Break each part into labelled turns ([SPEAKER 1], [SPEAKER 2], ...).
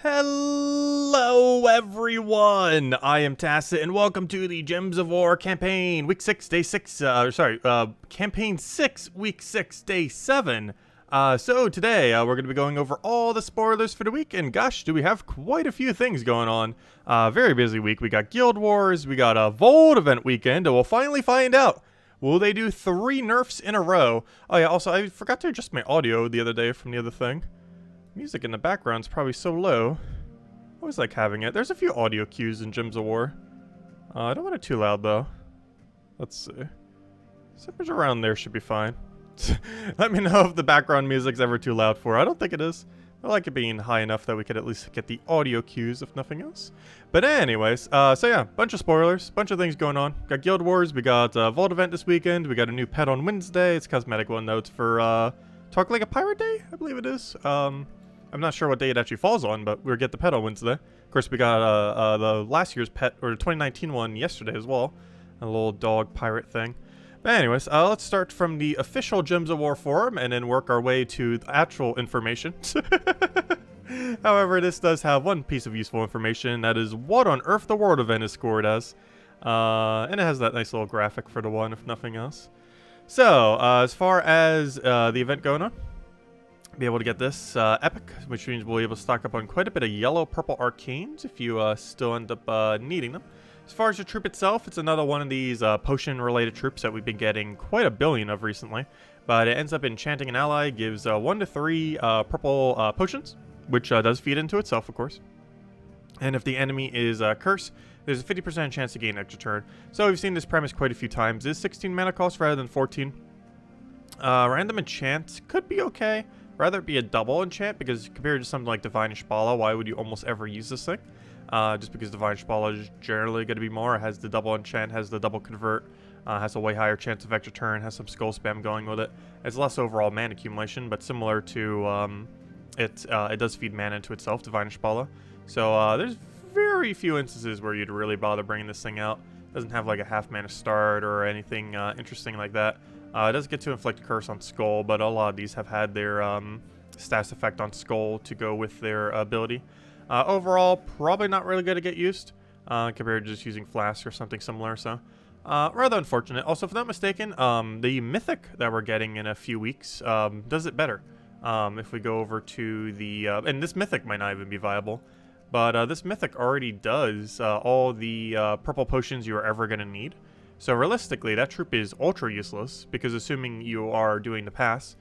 [SPEAKER 1] Hello everyone, I am Tacit and welcome to the Gems of War campaign, week 6, day 6, campaign 6, week 6, day 7. So today, we're going to be going over all the spoilers for the week, and gosh, do we have quite a few things going on. Very busy week. We got Guild Wars, we got a Vold event weekend, and we'll finally find out. Will they do 3 nerfs in a row? Oh yeah, also, I forgot to adjust my audio the other day from the other thing. Music in the background's probably so low. I always like having it. There's a few audio cues in Gems of War. I don't want it too loud though. Let's see. Somewhere around there should be fine. Let me know if the background music's ever too loud for. I don't think it is. I like it being high enough that we could at least get the audio cues if nothing else. But anyways, so yeah, bunch of spoilers, bunch of things going on. Got Guild Wars, we got a Vault event this weekend, we got a new pet on Wednesday. It's cosmetic one notes for Talk Like a Pirate Day, I believe it is. I'm not sure what day it actually falls on, but we'll get the pet on Wednesday. Of course, we got the last year's pet, or 2019 one yesterday as well. A little dog pirate thing. But anyways, let's start from the official Gems of War forum and then work our way to the actual information. However, this does have one piece of useful information. That is what on earth the World event is scored as. And it has that nice little graphic for the one, if nothing else. So, as far as the event going on, be able to get this epic, which means we'll be able to stock up on quite a bit of yellow purple arcanes if you still end up needing them. As far as the troop itself, it's another one of these potion related troops that we've been getting quite a billion of recently, but it ends up enchanting an ally, gives 1 to 3 purple potions, which does feed into itself, of course. And if the enemy is cursed, there's a 50% chance to gain extra turn. So we've seen this premise quite a few times. It is 16 mana cost rather than 14. Random enchant could be okay. Rather it be a double enchant, because compared to something like Divine Ishbala, why would you almost ever use this thing? Just because Divine Ishbala is generally going to be more. It has the double enchant, has the double convert, has a way higher chance of extra turn, has some skull spam going with it. It's less overall mana accumulation, but similar to it does feed mana into itself, Divine Ishbala. So there's very few instances where you'd really bother bringing this thing out. It doesn't have like a half mana start or anything interesting like that. It does get to inflict curse on Skull, but a lot of these have had their status effect on Skull to go with their ability. Overall, probably not really good to get used compared to just using Flask or something similar, so rather unfortunate. Also, if I'm not mistaken, the Mythic that we're getting in a few weeks does it better. If we go over to the... and this Mythic might not even be viable, but this Mythic already does all the purple potions you are ever going to need. So realistically, that troop is ultra useless, because assuming you are doing the pass,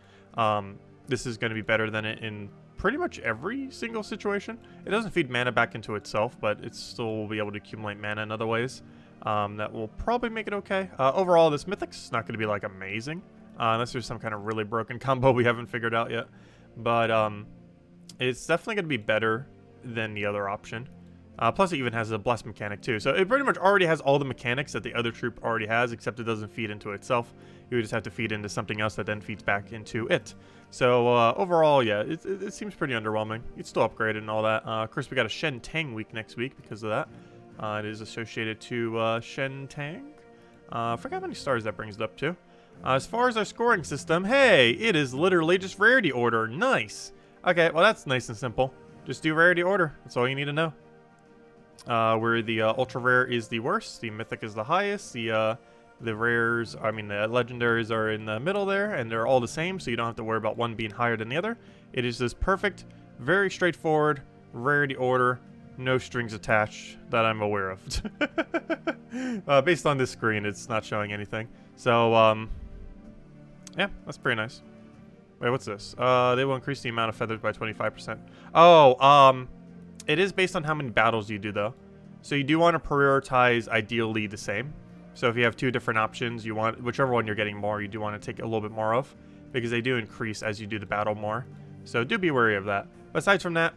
[SPEAKER 1] this is going to be better than it in pretty much every single situation. It doesn't feed mana back into itself, but it still will be able to accumulate mana in other ways. That will probably make it okay. Overall, this Mythic's not going to be like amazing, unless there's some kind of really broken combo we haven't figured out yet. But it's definitely going to be better than the other option. Plus it even has a blast mechanic too. So it pretty much already has all the mechanics that the other troop already has, except it doesn't feed into itself. You just have to feed into something else that then feeds back into it. So overall, yeah, it seems pretty underwhelming. It's still upgraded and all that. Of course, we got a Shen Tang week next week because of that. It is associated to Shen Tang. I forgot how many stars that brings it up to. As far as our scoring system, hey, it is literally just rarity order. Nice. Okay, well that's nice and simple. Just do rarity order. That's all you need to know. Where the ultra rare is the worst, the mythic is the highest, the rares, I mean the legendaries are in the middle there, and they're all the same, so you don't have to worry about one being higher than the other. It is this perfect, very straightforward rarity order, no strings attached that I'm aware of. Based on this screen, it's not showing anything. So, yeah, that's pretty nice. Wait, what's this? They will increase the amount of feathers by 25%. Oh, it is based on how many battles you do, though. So you do want to prioritize, ideally, the same. So if you have 2 different options, you want whichever one you're getting more, you do want to take a little bit more of, because they do increase as you do the battle more. So do be wary of that. But aside from that,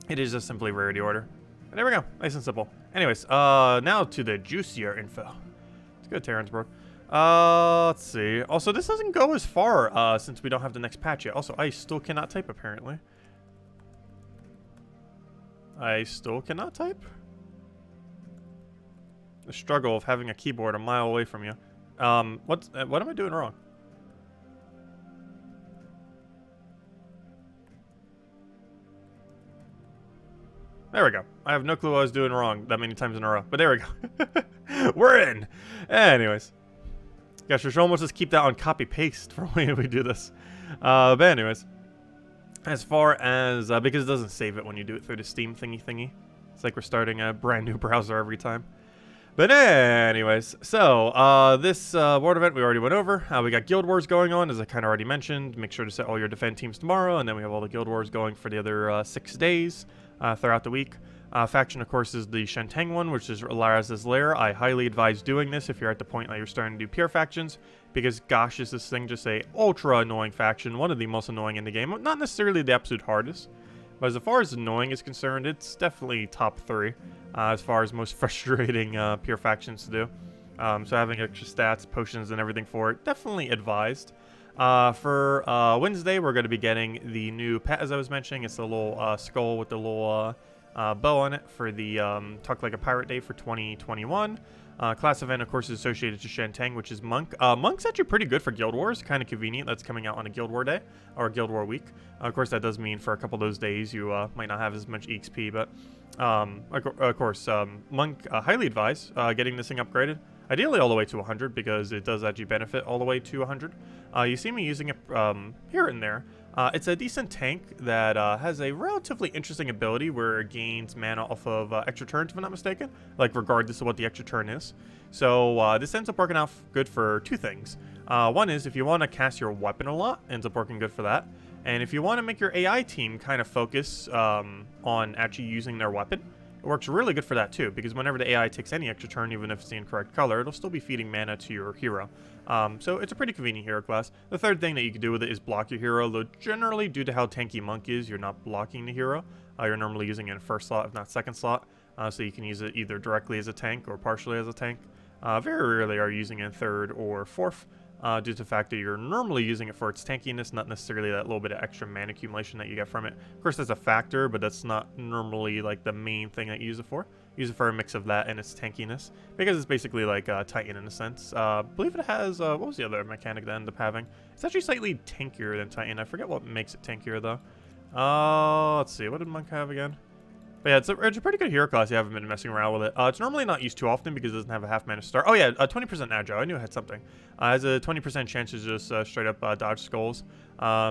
[SPEAKER 1] it is just simply rarity order. And there we go. Nice and simple. Anyways, now to the juicier info. Let's go to Terransburg. Let's see. Also, this doesn't go as far since we don't have the next patch yet. Also, I still cannot type, apparently. I still cannot type? The struggle of having a keyboard a mile away from you. What am I doing wrong? There we go. I have no clue what I was doing wrong that many times in a row, but there we go. We're in. Anyways. Gosh, we should almost just keep that on copy-paste for when we do this. But anyways. As far as, because it doesn't save it when you do it through the Steam thingy. It's like we're starting a brand new browser every time. But anyways, so this board event we already went over. We got Guild Wars going on, as I kind of already mentioned. Make sure to set all your defend teams tomorrow, and then we have all the Guild Wars going for the other 6 days throughout the week. Faction, of course, is the Shentang one, which is Laraz's Lair. I highly advise doing this if you're at the point that you're starting to do pure factions, because gosh, is this thing just a ultra annoying faction, one of the most annoying in the game. Not necessarily the absolute hardest, but as far as annoying is concerned, it's definitely top 3 as far as most frustrating pure factions to do. So having extra stats, potions, and everything for it, definitely advised. For Wednesday, we're going to be getting the new pet, as I was mentioning. It's the little skull with the little bow on it for the Talk Like a Pirate Day for 2021. Class event, of course, is associated to Shentang, which is Monk. Monk's actually pretty good for Guild Wars. Kind of convenient. That's coming out on a Guild War day or Guild War week. Of course, that does mean for a couple of those days you might not have as much EXP, but of course, Monk highly advised getting this thing upgraded. Ideally all the way to 100 because it does actually benefit all the way to 100. You see me using it here and there. It's a decent tank that has a relatively interesting ability where it gains mana off of extra turns, if I'm not mistaken, like regardless of what the extra turn is. So this ends up working out good for 2 things. One is if you want to cast your weapon a lot, it ends up working good for that. And if you want to make your AI team kind of focus on actually using their weapon, it works really good for that too, because whenever the AI takes any extra turn, even if it's the incorrect color, it'll still be feeding mana to your hero. So it's a pretty convenient hero class. The third thing that you can do with it is block your hero, though generally, due to how tanky Monk is, you're not blocking the hero. You're normally using it in first slot, if not second slot, so you can use it either directly as a tank or partially as a tank. Very rarely are you using it in third or fourth, due to the fact that you're normally using it for its tankiness, not necessarily that little bit of extra mana accumulation that you get from it. Of course, that's a factor, but that's not normally like the main thing that you use it for. Use it for a mix of that and its tankiness, because it's basically like Titan in a sense. I believe it has, what was the other mechanic that ended up having? It's actually slightly tankier than Titan. I forget what makes it tankier though. Let's see, what did Monk have again? But yeah, it's a pretty good hero class. You haven't been messing around with it. It's normally not used too often because it doesn't have a half mana start. Oh yeah, 20% agile. I knew it had something. Has a 20% chance to just straight up dodge skulls.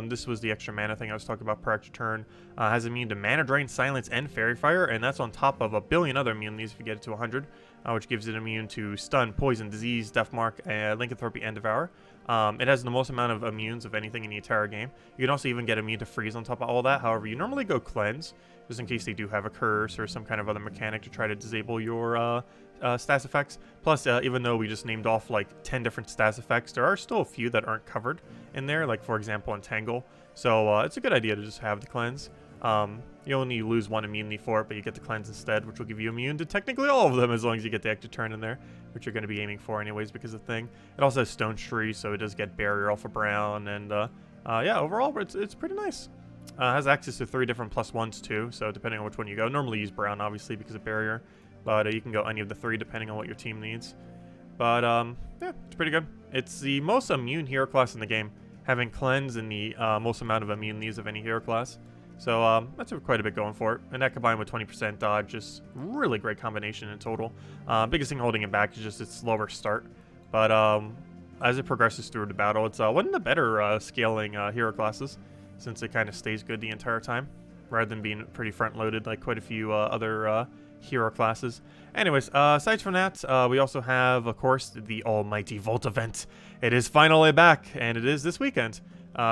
[SPEAKER 1] This was the extra mana thing I was talking about per extra turn. Has immune to mana drain, silence, and fairy fire, and that's on top of a billion other immunities if you get it to 100, which gives it immune to stun, poison, disease, death mark, lycanthropy, and devour. It has the most amount of immunes of anything in the entire game. You can also even get immune to freeze on top of all that. However, you normally go cleanse, just in case they do have a curse or some kind of other mechanic to try to disable your stats effects. Plus, even though we just named off like 10 different stats effects, there are still a few that aren't covered in there, like for example Entangle. So it's a good idea to just have the cleanse. You only lose 1 immunity for it, but you get the cleanse instead, which will give you immune to technically all of them as long as you get the extra turn in there, which you're going to be aiming for anyways because of the thing. It also has Stone Tree, so it does get Barrier off of Brown, and yeah, overall it's pretty nice. Has access to 3 different +1s too, so depending on which one you go. Normally use Brown, obviously, because of Barrier, but you can go any of the 3 depending on what your team needs. But yeah, it's pretty good. It's the most immune hero class in the game, having Cleanse and the most amount of immunities of any hero class. So that's quite a bit going for it, and that combined with 20% dodge, just really great combination in total. Biggest thing holding it back is just its slower start, but as it progresses through the battle, it's one of the better scaling hero classes, since it kind of stays good the entire time, rather than being pretty front-loaded like quite a few other hero classes. Anyways, aside from that, we also have, of course, the almighty Volt event. It is finally back, and it is this weekend.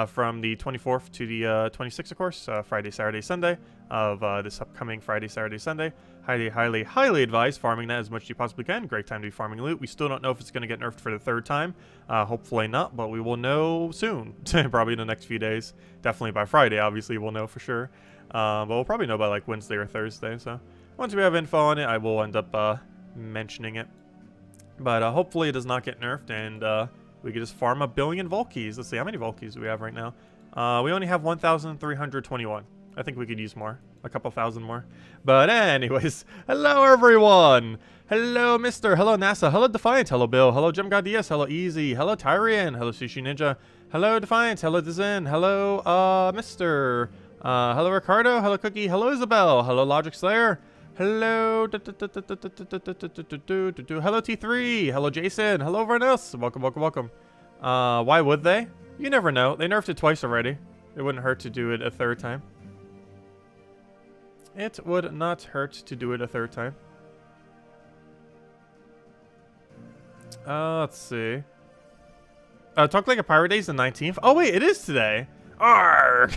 [SPEAKER 1] From the 24th to the 26th, of course, Friday, Saturday, Sunday of this upcoming Friday, Saturday, Sunday. Highly advise farming that as much as you possibly can. Great time to be farming loot. We still don't know if it's going to get nerfed for the 3rd time. Hopefully not, but we will know soon. Probably in the next few days. Definitely by Friday, obviously, we'll know for sure. But we'll probably know by like Wednesday or Thursday. So once we have info on it, I will end up mentioning it. But hopefully it does not get nerfed, and we could just farm 1 billion Vault Keys. Let's see, how many Vault Keys do we have right now? We only have 1,321. I think we could use more. A couple thousand more. But anyways, hello everyone! Hello Mr. Hello NASA. Hello Defiant. Hello Bill. Hello Gem God DS. Hello Easy. Hello Tyrian. Hello Sushi Ninja. Hello Defiant. Hello Dizen. Hello Mr. Hello Ricardo, hello Cookie, hello Isabel, hello Logic Slayer, hello hello T3, hello Jason, hello Vernus, welcome, welcome, welcome. Why would they? You never know. They nerfed it twice already. It wouldn't hurt to do it a third time. It would not hurt to do it a third time. Let's see. Talk Like a Pirate Day is the 19th. Oh wait, it is today. Arrgh!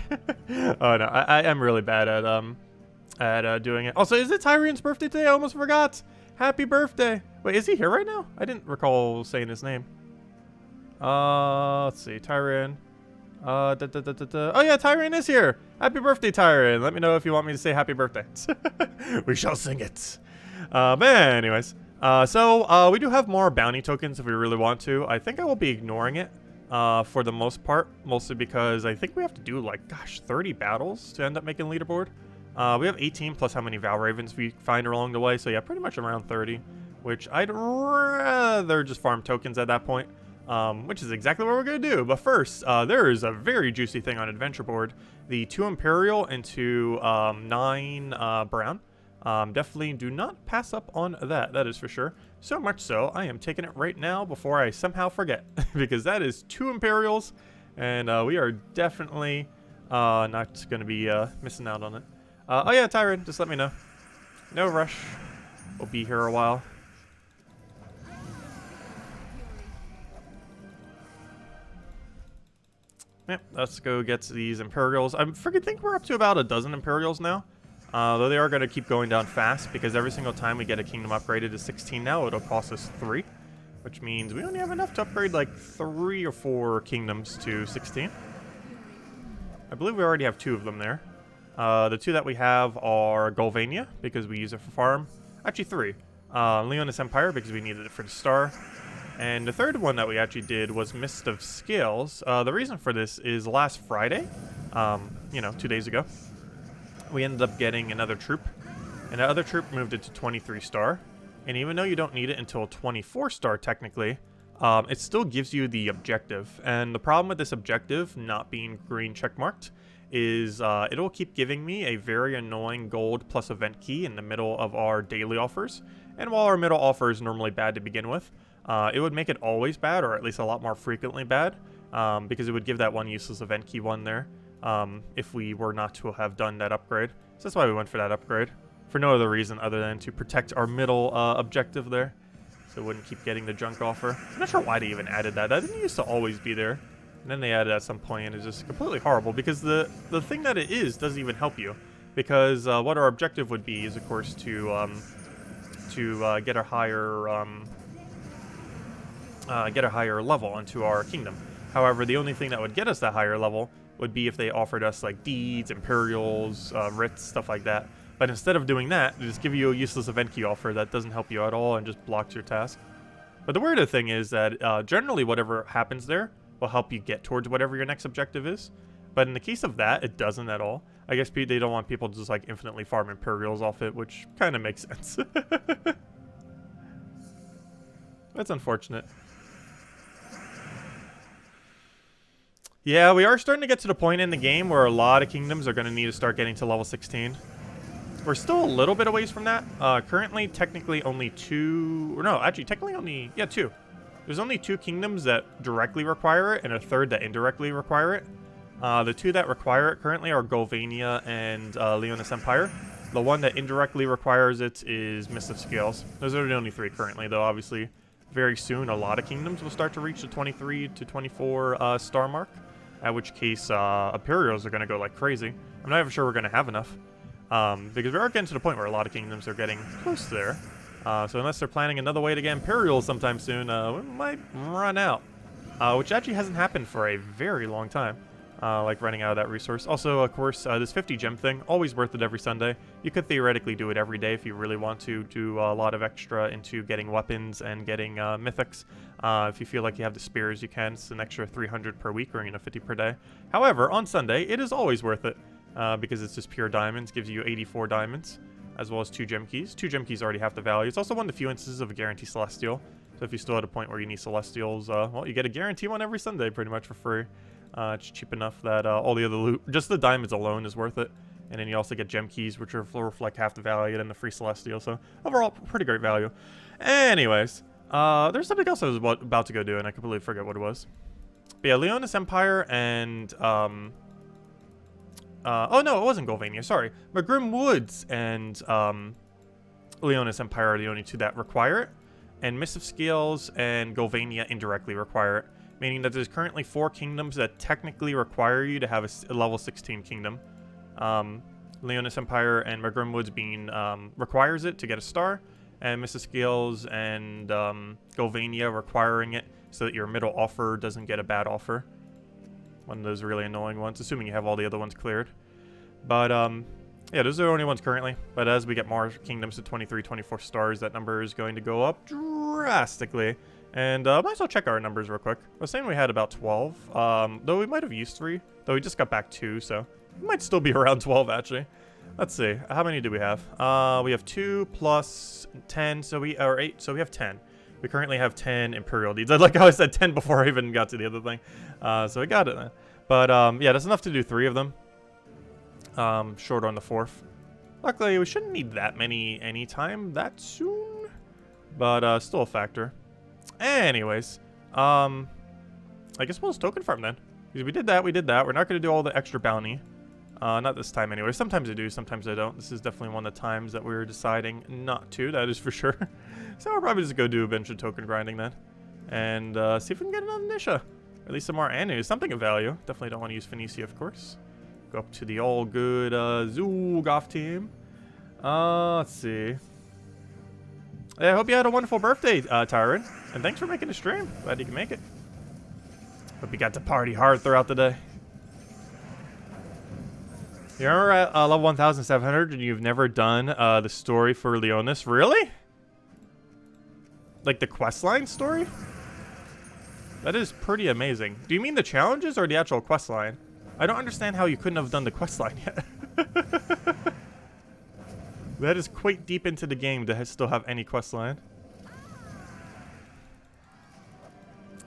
[SPEAKER 1] Oh no, I am really bad at doing it. Also, is it Tyrian's birthday today? I almost forgot. Happy birthday. Wait, is he here right now? I didn't recall saying his name. Let's see, Tyrian. Oh yeah, Tyrian is here. Happy birthday, Tyrian. Let me know if you want me to say happy birthday. We shall sing it. But anyways, so we do have more bounty tokens if we really want to. I think I will be ignoring it for the most part, mostly because I think we have to do like, gosh, 30 battles to end up making leaderboard. We have 18 plus how many Val Ravens we find along the way. So yeah, pretty much around 30, which I'd rather just farm tokens at that point. Which is exactly what we're going to do. But first, there is a very juicy thing on Adventure Board. The 2 Imperial into 9 Brown. Definitely do not pass up on that. That is for sure. So much so, I am taking it right now before I somehow forget. Because that is 2 Imperials. And we are definitely not going to be missing out on it. Oh yeah, Tyron, just let me know. No rush. We'll be here a while. Yep, let's go get these Imperials. I think we're up to about a dozen Imperials now. Though they are going to keep going down fast because every single time we get a kingdom upgraded to 16 now, it'll cost us 3. Which means we only have enough to upgrade like 3 or 4 kingdoms to 16. I believe we already have 2 of them there. The 2 that we have are Golvania because we use it for farm. Actually 3. Leonis Empire because we needed it for the star. And the third one that we actually did was Mist of Scales. The reason for this is last Friday, you know, 2 days ago, we ended up getting another troop. And that other troop moved it to 23 star. And even though you don't need it until 24 star technically, it still gives you the objective. And the problem with this objective not being green checkmarked is it'll keep giving me a very annoying gold plus event key in the middle of our daily offers. And while our middle offer is normally bad to begin with, it would make it always bad, or at least a lot more frequently bad, because it would give that one useless event key one there, if we were not to have done that upgrade. So that's why we went for that upgrade, for no other reason other than to protect our middle objective there, so it wouldn't keep getting the junk offer. I'm not sure why they even added that. That didn't used to always be there, and then they added it at some point, and it's just completely horrible, because the thing that it is doesn't even help you, because what our objective would be is, of course, to get a higher level into our kingdom. However, the only thing that would get us that higher level would be if they offered us like deeds, Imperials, writs, stuff like that. But instead of doing that, they just give you a useless event key offer that doesn't help you at all and just blocks your task. But the weirder thing is that generally whatever happens there will help you get towards whatever your next objective is. But in the case of that, it doesn't at all. I guess they don't want people to just like infinitely farm Imperials off it, which kind of makes sense. That's unfortunate. Yeah, we are starting to get to the point in the game where a lot of kingdoms are going to need to start getting to level 16. We're still a little bit a ways from that. Currently, technically only 2... Or no, actually, technically only... Yeah, 2. There's only 2 kingdoms that directly require it and a third that indirectly require it. The 2 that require it currently are Golvania and Leonis Empire. The one that indirectly requires it is Mist of Scales. Those are the only 3 currently, though obviously very soon a lot of kingdoms will start to reach the 23 to 24 star mark. At which case, Imperials are going to go like crazy. I'm not even sure we're going to have enough. Because we are getting to the point where a lot of kingdoms are getting close there. So unless they're planning another way to get Imperials sometime soon, we might run out. Which actually hasn't happened for a very long time. Like running out of that resource. Also, of course, this 50 gem thing, always worth it every Sunday. You could theoretically do it every day if you really want to do a lot of extra into getting weapons and getting mythics. If you feel like you have the spears, you can. It's an extra 300 per week or 50 per day. However, on Sunday, it is always worth it because it's just pure diamonds. Gives you 84 diamonds as well as 2 gem keys. 2 gem keys already half the value. It's also one of the few instances of a guaranteed celestial. So if you're still at a point where you need celestials, well, you get a guarantee one every Sunday pretty much for free. It's cheap enough that all the other loot, just the diamonds alone, is worth it. And then you also get gem keys, which are reflect half the value, and the free celestial. So overall, pretty great value. Anyways, there's something else I was about to go do, and I completely forget what it was. But yeah, Leonis Empire and oh no, it wasn't Golvania. Sorry, Magrim Woods and Leonis Empire are the only two that require it, and Mists of Scales and Golvania indirectly require it, meaning that there's currently 4 kingdoms that technically require you to have a level 16 kingdom. Leonis Empire and Magrim Woods being requires it to get a star, and Mists of Scales and Golvania requiring it so that your middle offer doesn't get a bad offer. One of those really annoying ones, assuming you have all the other ones cleared. But yeah, those are the only ones currently. But as we get more kingdoms to 23, 24 stars, that number is going to go up drastically. And might as well check our numbers real quick. I was saying we had about 12, though we might have used 3, though we just got back 2, so we might still be around 12 actually. Let's see, how many do we have? We have 2 plus 10, so or 8, so we have 10. We currently have 10 Imperial Deeds. I like how I said 10 before I even got to the other thing. So we got it then. But yeah, that's enough to do 3 of them. Short on the 4th. Luckily, we shouldn't need that many anytime that soon. But still a factor. Anyways, I guess we'll just token farm then. Because we did that. We're not going to do all the extra bounty. Not this time anyway. Sometimes I do, sometimes I don't. This is definitely one of the times that we're deciding not to, that is for sure. So I'll probably just go do a bunch of token grinding then. And see if we can get another Nisha. Or at least some more Anu, something of value. Definitely don't want to use Phoenicia, of course. Go up to the all good Zoogoth team. Let's see. I hope you had a wonderful birthday, Tyron. And thanks for making the stream. Glad you can make it. Hope you got to party hard throughout the day. You're at level 1,700 and you've never done the story for Leonis? Really? Like the questline story? That is pretty amazing. Do you mean the challenges or the actual questline? I don't understand how you couldn't have done the questline yet. That is quite deep into the game to still have any questline.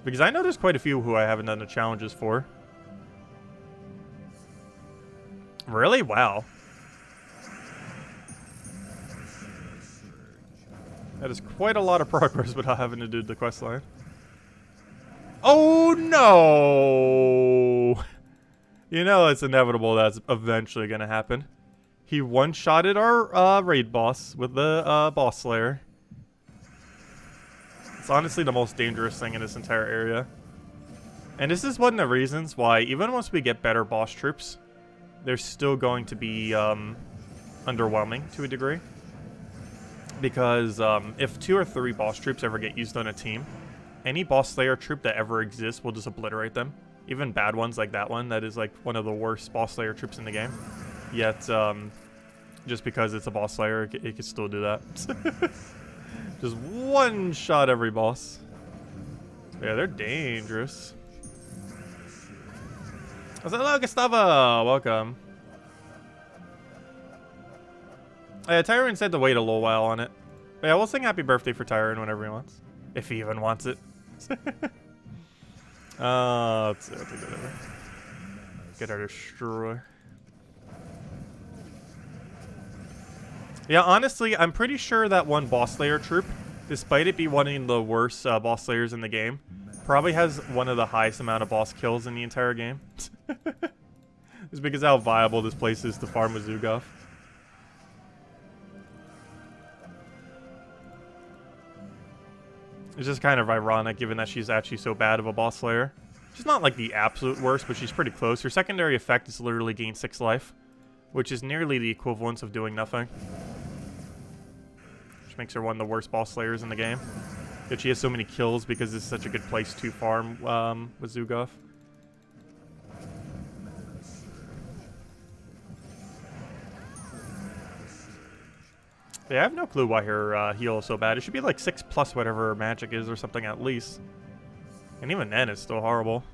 [SPEAKER 1] Because I know there's quite a few who I haven't done the challenges for. Really? Wow. That is quite a lot of progress without having to do the questline. Oh no! You know it's inevitable that's eventually gonna happen. He one-shotted our raid boss with the boss slayer. It's honestly the most dangerous thing in this entire area. And this is one of the reasons why, even once we get better boss troops, they're still going to be underwhelming to a degree. Because if 2 or 3 boss troops ever get used on a team, any boss slayer troop that ever exists will just obliterate them. Even bad ones like that one, that is like one of the worst boss slayer troops in the game. Yet, just because it's a boss slayer, it can still do that. Just one shot every boss. Yeah, they're dangerous. Hello, Gustavo! Welcome. Yeah, Tyron said to wait a little while on it. But yeah, we'll sing happy birthday for Tyron whenever he wants. If he even wants it. Let's see, I'll take that over. Get our destroy. Yeah, honestly, I'm pretty sure that one boss slayer troop, despite it be one of the worst boss slayers in the game, probably has one of the highest amount of boss kills in the entire game. It's because how viable this place is to farm with Zoogoth. It's just kind of ironic given that she's actually so bad of a boss slayer. She's not like the absolute worst, but she's pretty close. Her secondary effect is literally gain 6 life, which is nearly the equivalence of doing nothing. Which makes her one of the worst boss slayers in the game. Yet she has so many kills because it's such a good place to farm with Zoogoth. Yeah, I have no clue why her heal is so bad. It should be like 6+ whatever her magic is or something at least. And even then, it's still horrible.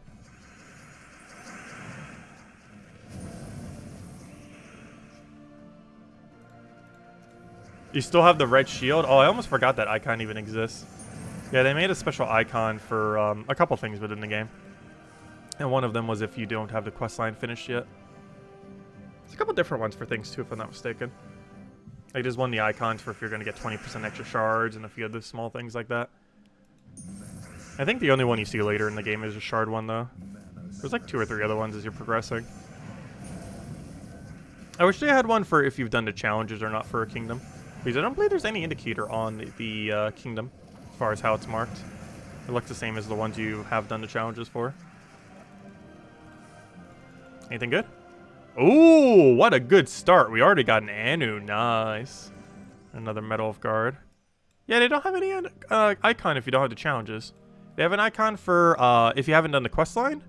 [SPEAKER 1] You still have the red shield? Oh, I almost forgot that icon even exists. Yeah, they made a special icon for a couple things within the game. And one of them was if you don't have the quest line finished yet. There's a couple different ones for things too, if I'm not mistaken. Like there's one, the icons for if you're going to get 20% extra shards and a few other small things like that. I think the only one you see later in the game is a shard one though. There's like 2 or 3 other ones as you're progressing. I wish they had one for if you've done the challenges or not for a kingdom. Because I don't believe there's any indicator on the kingdom as far as how it's marked. It looks the same as the ones you have done the challenges for. Anything good? Ooh, what a good start. We already got an Anu. Nice. Another Medal of Guard. Yeah, they don't have any icon if you don't have the challenges. They have an icon for if you haven't done the quest line.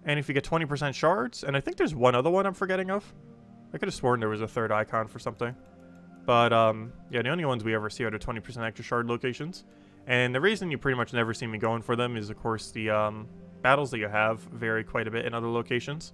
[SPEAKER 1] And if you get 20% shards. And I think there's one other one I'm forgetting of. I could have sworn there was a third icon for something. But, yeah, the only ones we ever see are the 20% extra shard locations. And the reason you pretty much never see me going for them is, of course, the battles that you have vary quite a bit in other locations,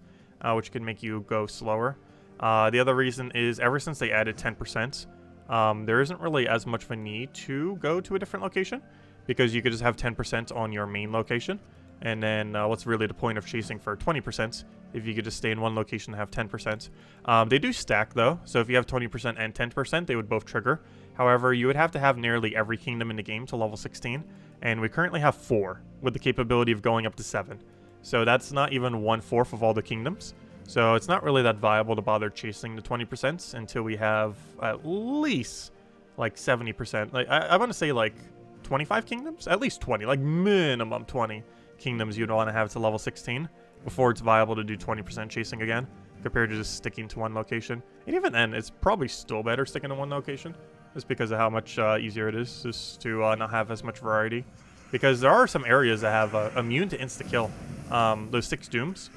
[SPEAKER 1] which can make you go slower. The other reason is ever since they added 10%, there isn't really as much of a need to go to a different location because you could just have 10% on your main location. And then what's really the point of chasing for 20% if you could just stay in one location and have 10%. They do stack though, so if you have 20% and 10%, they would both trigger. However, you would have to have nearly every kingdom in the game to level 16, and we currently have 4 with the capability of going up to 7. So that's not even 1/4 of all the kingdoms. So it's not really that viable to bother chasing the 20% until we have at least like 70%. Like I want to say like 25 kingdoms, at least 20, like minimum 20 kingdoms you'd want to have to level 16 before it's viable to do 20% chasing again, compared to just sticking to one location. And even then, it's probably still better sticking to one location, just because of how much easier it is just to not have as much variety. Because there are some areas that have immune to insta-kill. Those 6 dooms,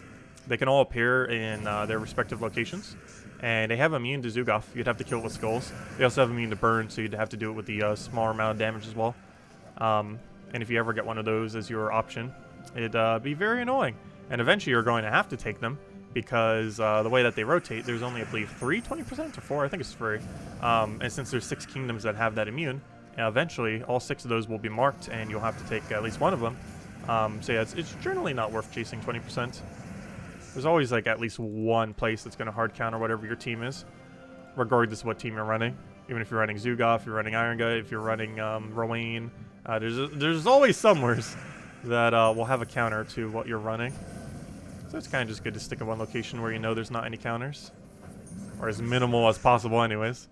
[SPEAKER 1] they can all appear in their respective locations, and they have immune to Zugoff. You'd have to kill it with skulls. They also have immune to burn, so you'd have to do it with the smaller amount of damage as well. And if you ever get one of those as your option, it'd be very annoying. And eventually you're going to have to take them because the way that they rotate, there's only, I believe, 3 20% or 4? I think it's 3. And since there's 6 kingdoms that have that immune, eventually all 6 of those will be marked and you'll have to take at least one of them. So yeah, it's generally not worth chasing 20%. There's always like at least one place that's going to hard counter whatever your team is, regardless of what team you're running. Even if you're running Zugoff, if you're running Iron Gut, if you're running Rowan, there's always somewheres that will have a counter to what you're running. So it's kind of just good to stick in one location where you know there's not any counters. Or as minimal as possible anyways.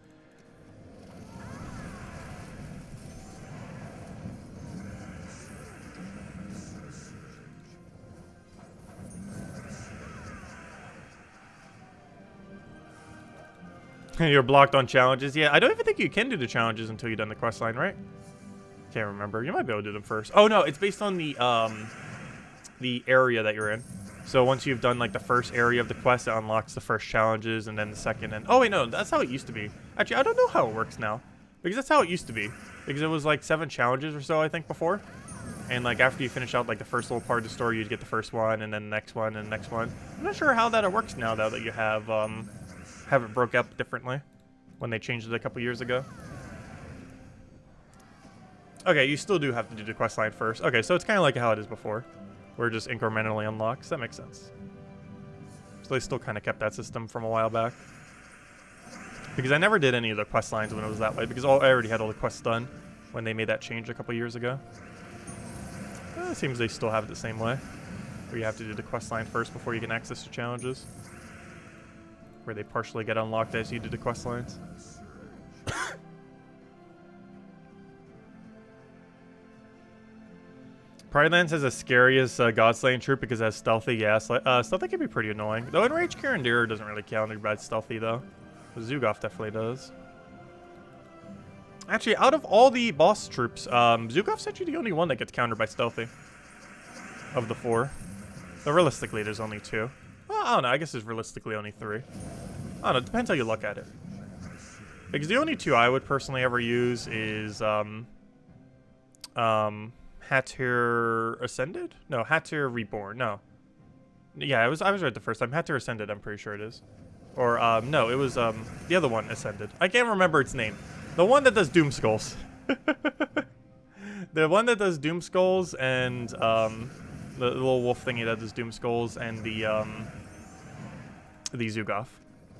[SPEAKER 1] You're blocked on challenges. Yeah, I don't even think you can do the challenges until you've done the quest line, right? Can't remember. You might be able to do them first. Oh no, it's based on the area that you're in. So once you've done like the first area of the quest, it unlocks the first challenges, and then the second. And oh wait, no, that's how it used to be. Actually, I don't know how it works now, because that's how it used to be. Because it was like 7 challenges or so, I think, before. And like after you finish out like the first little part of the story, you'd get the first one, and then the next one, and the next one. I'm not sure how that works now, though, that you have it broke up differently when they changed it a couple years ago. Okay, you still do have to do the quest line first. Okay, so it's kind of like how it is before, where it just incrementally unlocks. That makes sense. So they still kind of kept that system from a while back. Because I never did any of the quest lines when it was that way, because I already had all the quests done when they made that change a couple years ago. It seems they still have it the same way, where you have to do the quest line first before you can access the challenges, where they partially get unlocked as you do the quest lines. Pridelands has the scariest God-slaying troop because it has stealthy. Yeah, stealthy can be pretty annoying. Though Enraged Carindira doesn't really counter bad stealthy, though. Zugoff definitely does. Actually, out of all the boss troops, Zugoff's actually the only one that gets countered by stealthy. Of the 4. Though realistically, there's only 2. Well, I don't know. I guess there's realistically only 3. I don't know. It depends how you look at it. Because the only 2 I would personally ever use is Hatir Ascended? No, Hatir Reborn. No. Yeah, I was right the first time. Hatir Ascended, I'm pretty sure it is. Or, no, it was, the other one, Ascended. I can't remember its name. The one that does Doom Skulls. The one that does Doom Skulls and, The little wolf thingy that does Doom Skulls and the Zugoth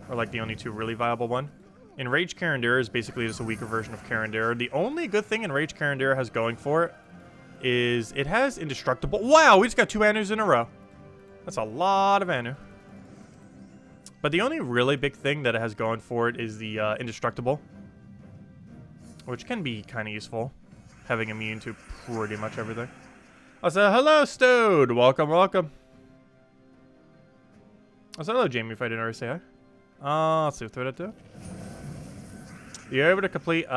[SPEAKER 1] are like the only two really viable one. Enraged Karandira is basically just a weaker version of Karandira. The only good thing Enraged Karandira has going for it is it has Indestructible. Wow, we just got 2 Anus in a row. That's a lot of Anu. But the only really big thing that it has going for it is the Indestructible, which can be kind of useful, having immune to pretty much everything. I said, hello, Stode. Welcome, welcome. I said, hello, Jamie, if I didn't already say hi. Let's see what I do. You're able to complete 3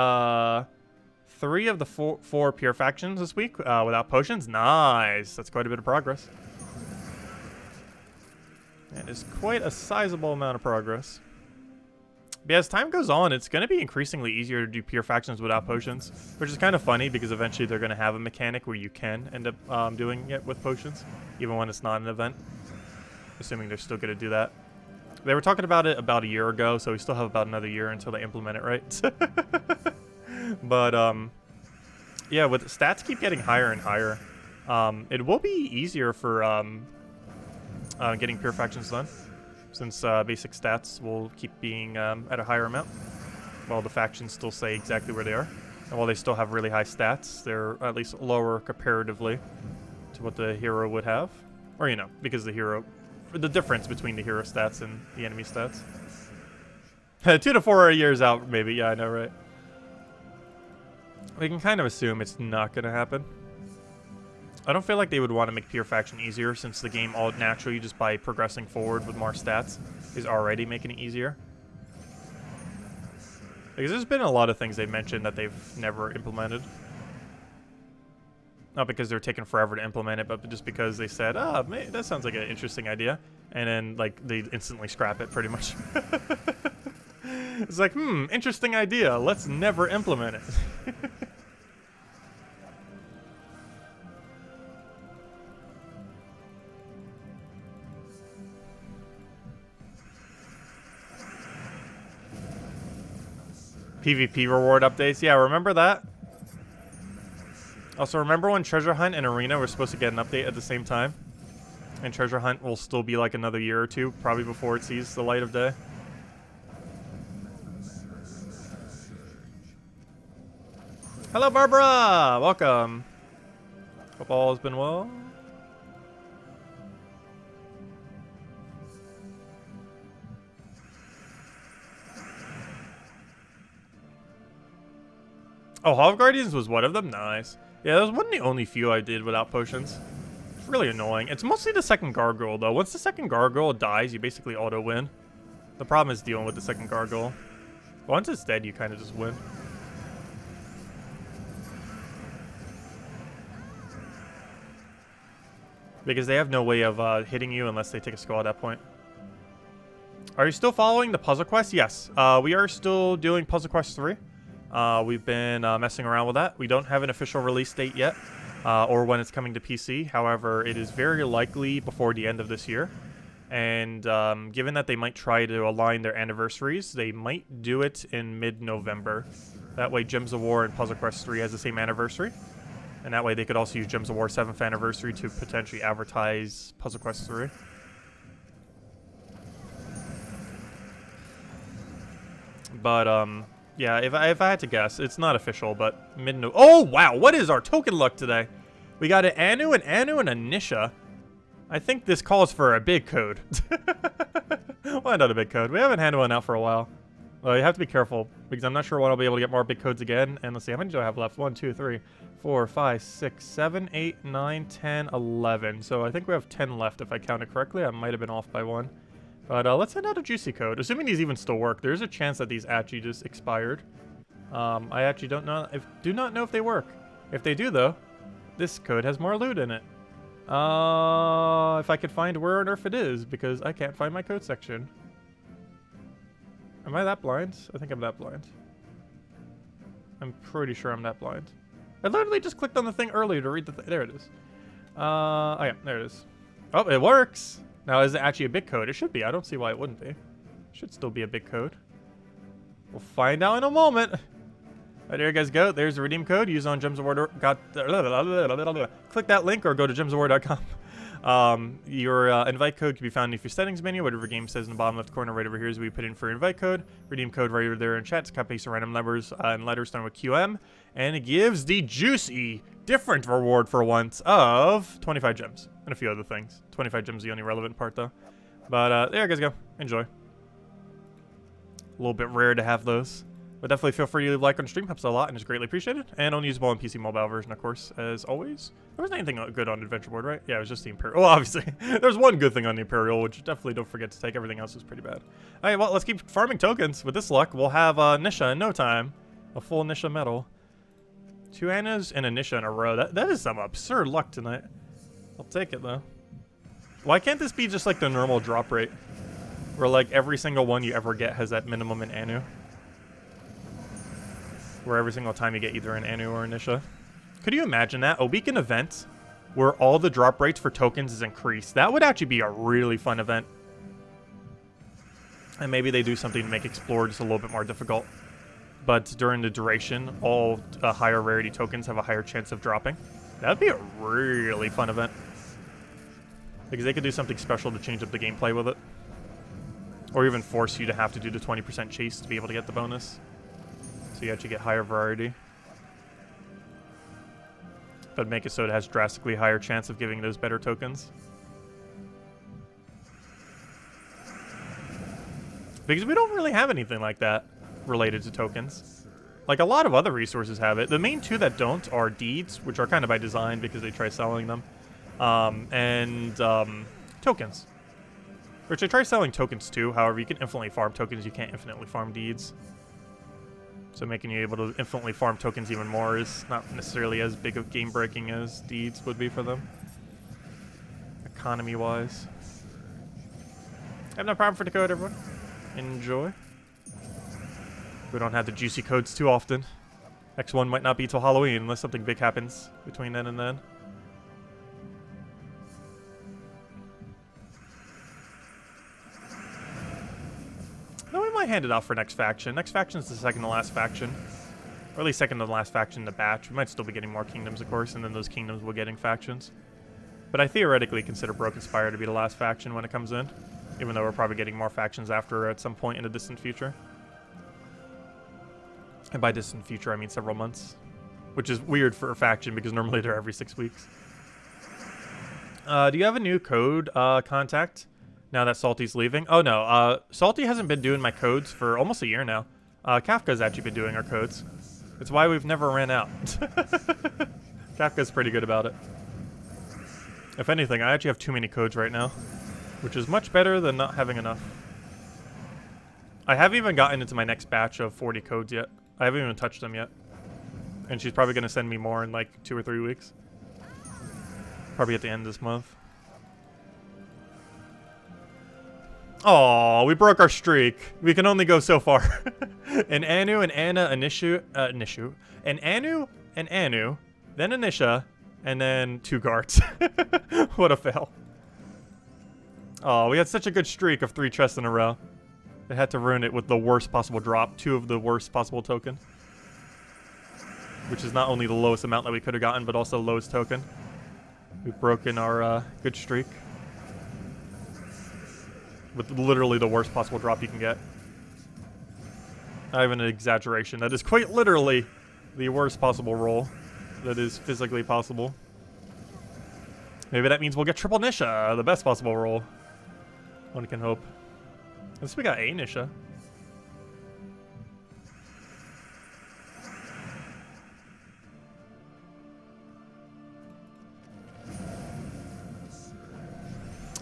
[SPEAKER 1] of the 4 pure factions this week without potions. Nice. That's quite a bit of progress. That is quite a sizable amount of progress. But as time goes on, it's going to be increasingly easier to do pure factions without potions, which is kind of funny because eventually they're going to have a mechanic where you can end up doing it with potions, even when it's not an event. Assuming they're still going to do that. They were talking about it about a year ago, so we still have about another year until they implement it, right? But, yeah, with stats keep getting higher and higher, it will be easier for getting pure factions done, since basic stats will keep being at a higher amount, while the factions still stay exactly where they are. And while they still have really high stats, they're at least lower comparatively to what the hero would have. Or, you know, because the difference between the hero stats and the enemy stats. 2 to 4 years out, maybe. Yeah, I know, right? We can kind of assume it's not going to happen. I don't feel like they would want to make pure faction easier, since the game all naturally, just by progressing forward with more stats, is already making it easier. Because there's been a lot of things they've mentioned that they've never implemented. Not because they're taking forever to implement it, but just because they said, oh, man, that sounds like an interesting idea. And then, like, they instantly scrap it, pretty much. It's like, interesting idea. Let's never implement it. PvP reward updates. Yeah, remember that? Also, remember when Treasure Hunt and Arena were supposed to get an update at the same time? And Treasure Hunt will still be like another year or 2, probably before it sees the light of day. Hello, Barbara! Welcome. Hope all has been well. Oh, Hall of Guardians was one of them? Nice. Yeah, that was one of the only few I did without potions. It's really annoying. It's mostly the second gargoyle, though. Once the second gargoyle dies, you basically auto-win. The problem is dealing with the second gargoyle. Once it's dead, you kind of just win. Because they have no way of hitting you unless they take a skull at that point. Are you still following the puzzle quest? Yes. We are still doing Puzzle Quest 3. We've been messing around with that. We don't have an official release date yet, or when it's coming to PC. However, it is very likely before the end of this year. And given that they might try to align their anniversaries, they might do it in mid-November. That way Gems of War and Puzzle Quest 3 has the same anniversary. And that way they could also use Gems of War 7th anniversary to potentially advertise Puzzle Quest 3. But, yeah, if I had to guess, it's not official, but mid-November. Oh, wow, what is our token luck today? We got an Anu, a Nisha. I think this calls for a big code. Why not a big code? We haven't had one out for a while. Well, you have to be careful, because I'm not sure when I'll be able to get more big codes again. And let's see, how many do I have left? 1, 2, 3, 4, 5, 6, 7, 8, 9, 10, 11. So I think we have 10 left, if I counted correctly. I might have been off by 1. But let's send out a juicy code. Assuming these even still work, there's a chance that these actually just expired. I actually do not know if they work. If they do, though, this code has more loot in it. If I could find where on earth it is, because I can't find my code section. Am I that blind? I think I'm that blind. I'm pretty sure I'm that blind. I literally just clicked on the thing earlier to read the there it is. Oh yeah, there it is. Oh, it works! Now, is it actually a big code? It should be. I don't see why it wouldn't be. It should still be a big code. We'll find out in a moment. Right, there you guys go. There's the redeem code. Use on Gems of War. Click that link or go to gemsofwar.com. Your invite code can be found in your settings menu. Whatever game says in the bottom left corner right over here is where you put in for your invite code. Redeem code right over there in chat to copy some random numbers and letters starting with QM. And it gives the juicy, different reward for once of 25 gems and a few other things. 25 gems is the only relevant part though. But there you guys go. Enjoy. A little bit rare to have those. But definitely feel free to leave a like on stream. Helps a lot and is greatly appreciated. And only usable on PC mobile version, of course, as always. There wasn't anything good on Adventure Board, right? Yeah, it was just the Imperial. Well, obviously, there's one good thing on the Imperial, which definitely don't forget to take. Everything else is pretty bad. All right, well, let's keep farming tokens. With this luck, we'll have Nisha in no time. A full Nisha medal. 2 Annas and a Nisha in a row. That is some absurd luck tonight. I'll take it, though. Why can't this be just like the normal drop rate? Where, like, every single one you ever get has that minimum in Anu? Where every single time you get either an Anu or a Nisha. Could you imagine that? A weekend event where all the drop rates for tokens is increased. That would actually be a really fun event. And maybe they do something to make Explore just a little bit more difficult. But during the duration, all higher rarity tokens have a higher chance of dropping. That would be a really fun event. Because they could do something special to change up the gameplay with it. Or even force you to have to do the 20% chase to be able to get the bonus. So you actually get higher variety. But make it so it has drastically higher chance of giving those better tokens. Because we don't really have anything like that related to tokens. Like a lot of other resources have it. The main two that don't are deeds, which are kind of by design because they try selling them. And tokens. Which I try selling tokens too. However, you can infinitely farm tokens. You can't infinitely farm deeds. So making you able to infinitely farm tokens even more is not necessarily as big of game-breaking as deeds would be for them. Economy-wise. I have no problem for the code, everyone. Enjoy. We don't have the juicy codes too often. X1 might not be till Halloween unless something big happens between then and then. No, we might hand it out for next faction. Next faction is the second to last faction. Or at least second to the last faction in the batch. We might still be getting more kingdoms, of course, and then those kingdoms will get in factions. But I theoretically consider Broken Spire to be the last faction when it comes in. Even though we're probably getting more factions after at some point in the distant future. And by distant future, I mean several months. Which is weird for a faction because normally they're every 6 weeks. Do you have a new code contact? Now that Salty's leaving? Oh no, Salty hasn't been doing my codes for almost a year now. Kafka's actually been doing our codes. It's why we've never ran out. Kafka's pretty good about it. If anything, I actually have too many codes right now. Which is much better than not having enough. I haven't even gotten into my next batch of 40 codes yet. I haven't even touched them yet. And she's probably going to send me more in like 2 or 3 weeks. Probably at the end of this month. Oh, we broke our streak. We can only go so far. An Anu, an Anna, a Nishu, an Anu, an Anu, then a Nisha, and then 2 guards. What a fail. Oh, we had such a good streak of 3 chests in a row. They had to ruin it with the worst possible drop. 2 of the worst possible token. Which is not only the lowest amount that we could have gotten, but also lowest token. We've broken our good streak. With literally the worst possible drop you can get. Not even an exaggeration. That is quite literally the worst possible roll that is physically possible. Maybe that means we'll get triple Nisha, the best possible roll. One can hope. At least we got a Nisha.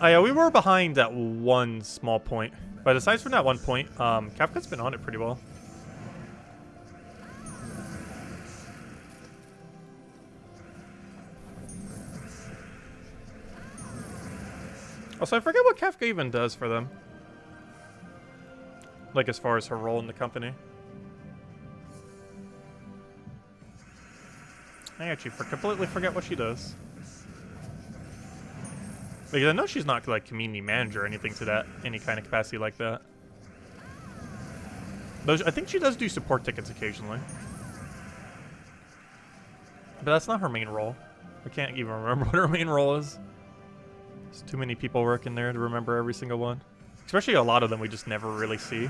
[SPEAKER 1] Oh yeah, we were behind at one small point. But aside from that one point, Kafka's been on it pretty well. Also, I forget what Kafka even does for them. Like, as far as her role in the company. I actually completely forget what she does. Because I know she's not, like, community manager or anything to that, any kind of capacity like that. But I think she does do support tickets occasionally. But that's not her main role. I can't even remember what her main role is. There's too many people working there to remember every single one. Especially a lot of them we just never really see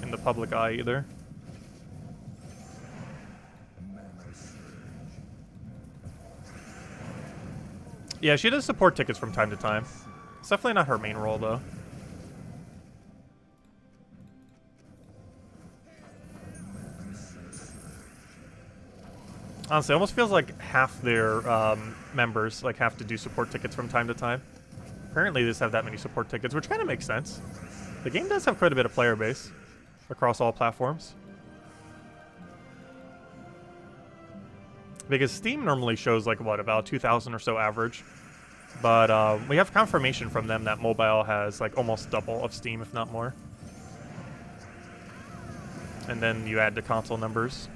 [SPEAKER 1] in the public eye either. Yeah, she does support tickets from time to time. It's definitely not her main role, though. Honestly, it almost feels like half their members like have to do support tickets from time to time. Apparently, they just have that many support tickets, which kind of makes sense. The game does have quite a bit of player base across all platforms. Because Steam normally shows like, what, about 2,000 or so average. But we have confirmation from them that mobile has like almost double of Steam, if not more. And then you add the console numbers.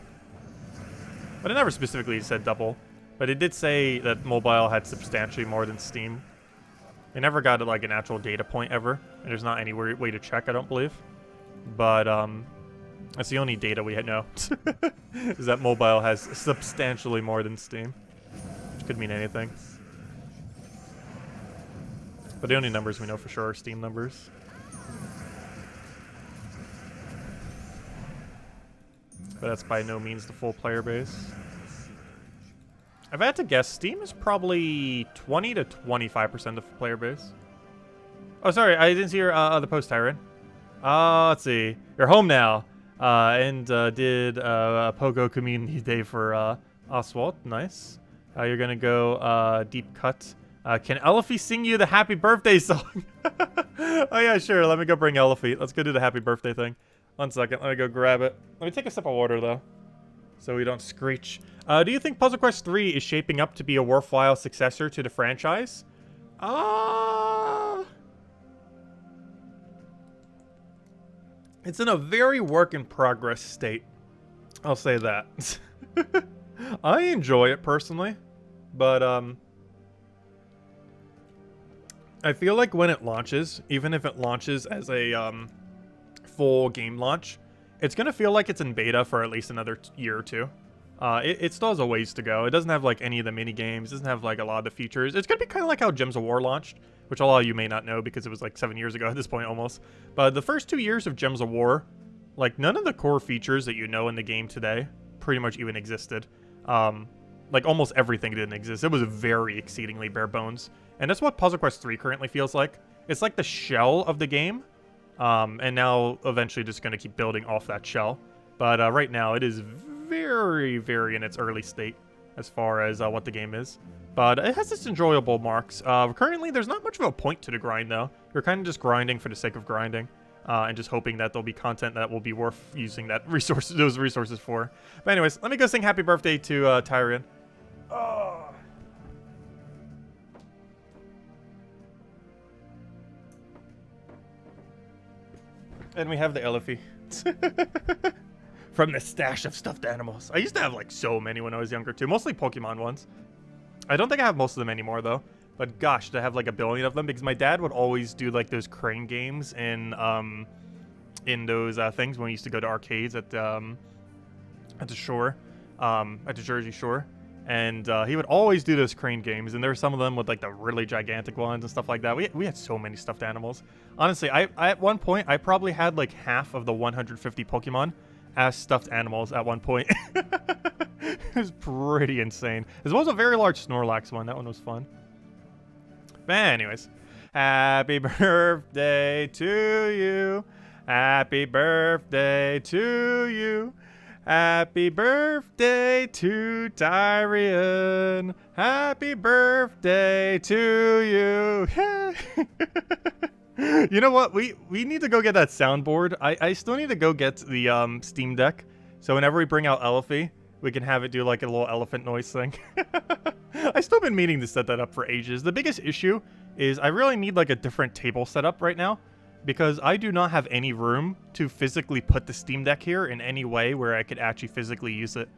[SPEAKER 1] But it never specifically said double. But it did say that mobile had substantially more than Steam. It never got like an actual data point ever. And there's not any way to check, I don't believe. But that's the only data we know. Is that mobile has substantially more than Steam. Which could mean anything. But the only numbers we know for sure are Steam numbers. But that's by no means the full player base. If I had to guess, Steam is probably 20 to 25% of the player base. Oh, sorry, I didn't see your other post, Tyron. Let's see. You're home now. And did a Pogo Community Day for Oswald. Nice. You're gonna go deep cut. Can Elfie sing you the happy birthday song? Oh yeah, sure. Let me go bring Elfie. Let's go do the happy birthday thing. 1 second. Let me go grab it. Let me take a sip of water though, so we don't screech. Do you think Puzzle Quest 3 is shaping up to be a worthwhile successor to the franchise? It's in a very work in progress state. I'll say that. I enjoy it personally, but I feel like when it launches, even if it launches as a full game launch, it's gonna feel like it's in beta for at least another year or two. It still has a ways to go. It doesn't have like any of the mini games. It doesn't have like a lot of the features. It's gonna be kind of like how Gems of War launched, which a lot of you may not know because it was like 7 years ago at this point almost. But the first 2 years of Gems of War, like none of the core features that you know in the game today pretty much even existed. Like almost everything didn't exist. It was very exceedingly bare bones. And that's what Puzzle Quest 3 currently feels like. It's like the shell of the game. And now eventually just going to keep building off that shell. But right now it is very, very in its early state as far as what the game is. But it has its enjoyable marks. Currently there's not much of a point to the grind though. You're kind of just grinding for the sake of grinding. And just hoping that there'll be content that will be worth using those resources for. But anyways, let me go sing happy birthday to Tyrion. Oh. And we have the Elfie. From the stash of stuffed animals. I used to have like so many when I was younger too. Mostly Pokemon ones. I don't think I have most of them anymore though. But gosh, to have like a billion of them, because my dad would always do like those crane games in those things when we used to go to arcades at the shore, at the Jersey Shore. And he would always do those crane games, and there were some of them with like the really gigantic ones and stuff like that. We had so many stuffed animals. Honestly, I at one point I probably had like half of the 150 Pokemon as stuffed animals at one point. It was pretty insane. There was a very large Snorlax one. That one was fun. But anyways, happy birthday to you. Happy birthday to you. Happy birthday to Tyrion. Happy birthday to you. You know what? We need to go get that soundboard. I still need to go get the Steam Deck. So whenever we bring out Elfie, we can have it do like a little elephant noise thing. I've still been meaning to set that up for ages. The biggest issue is I really need like a different table setup right now, because I do not have any room to physically put the Steam Deck here in any way where I could actually physically use it.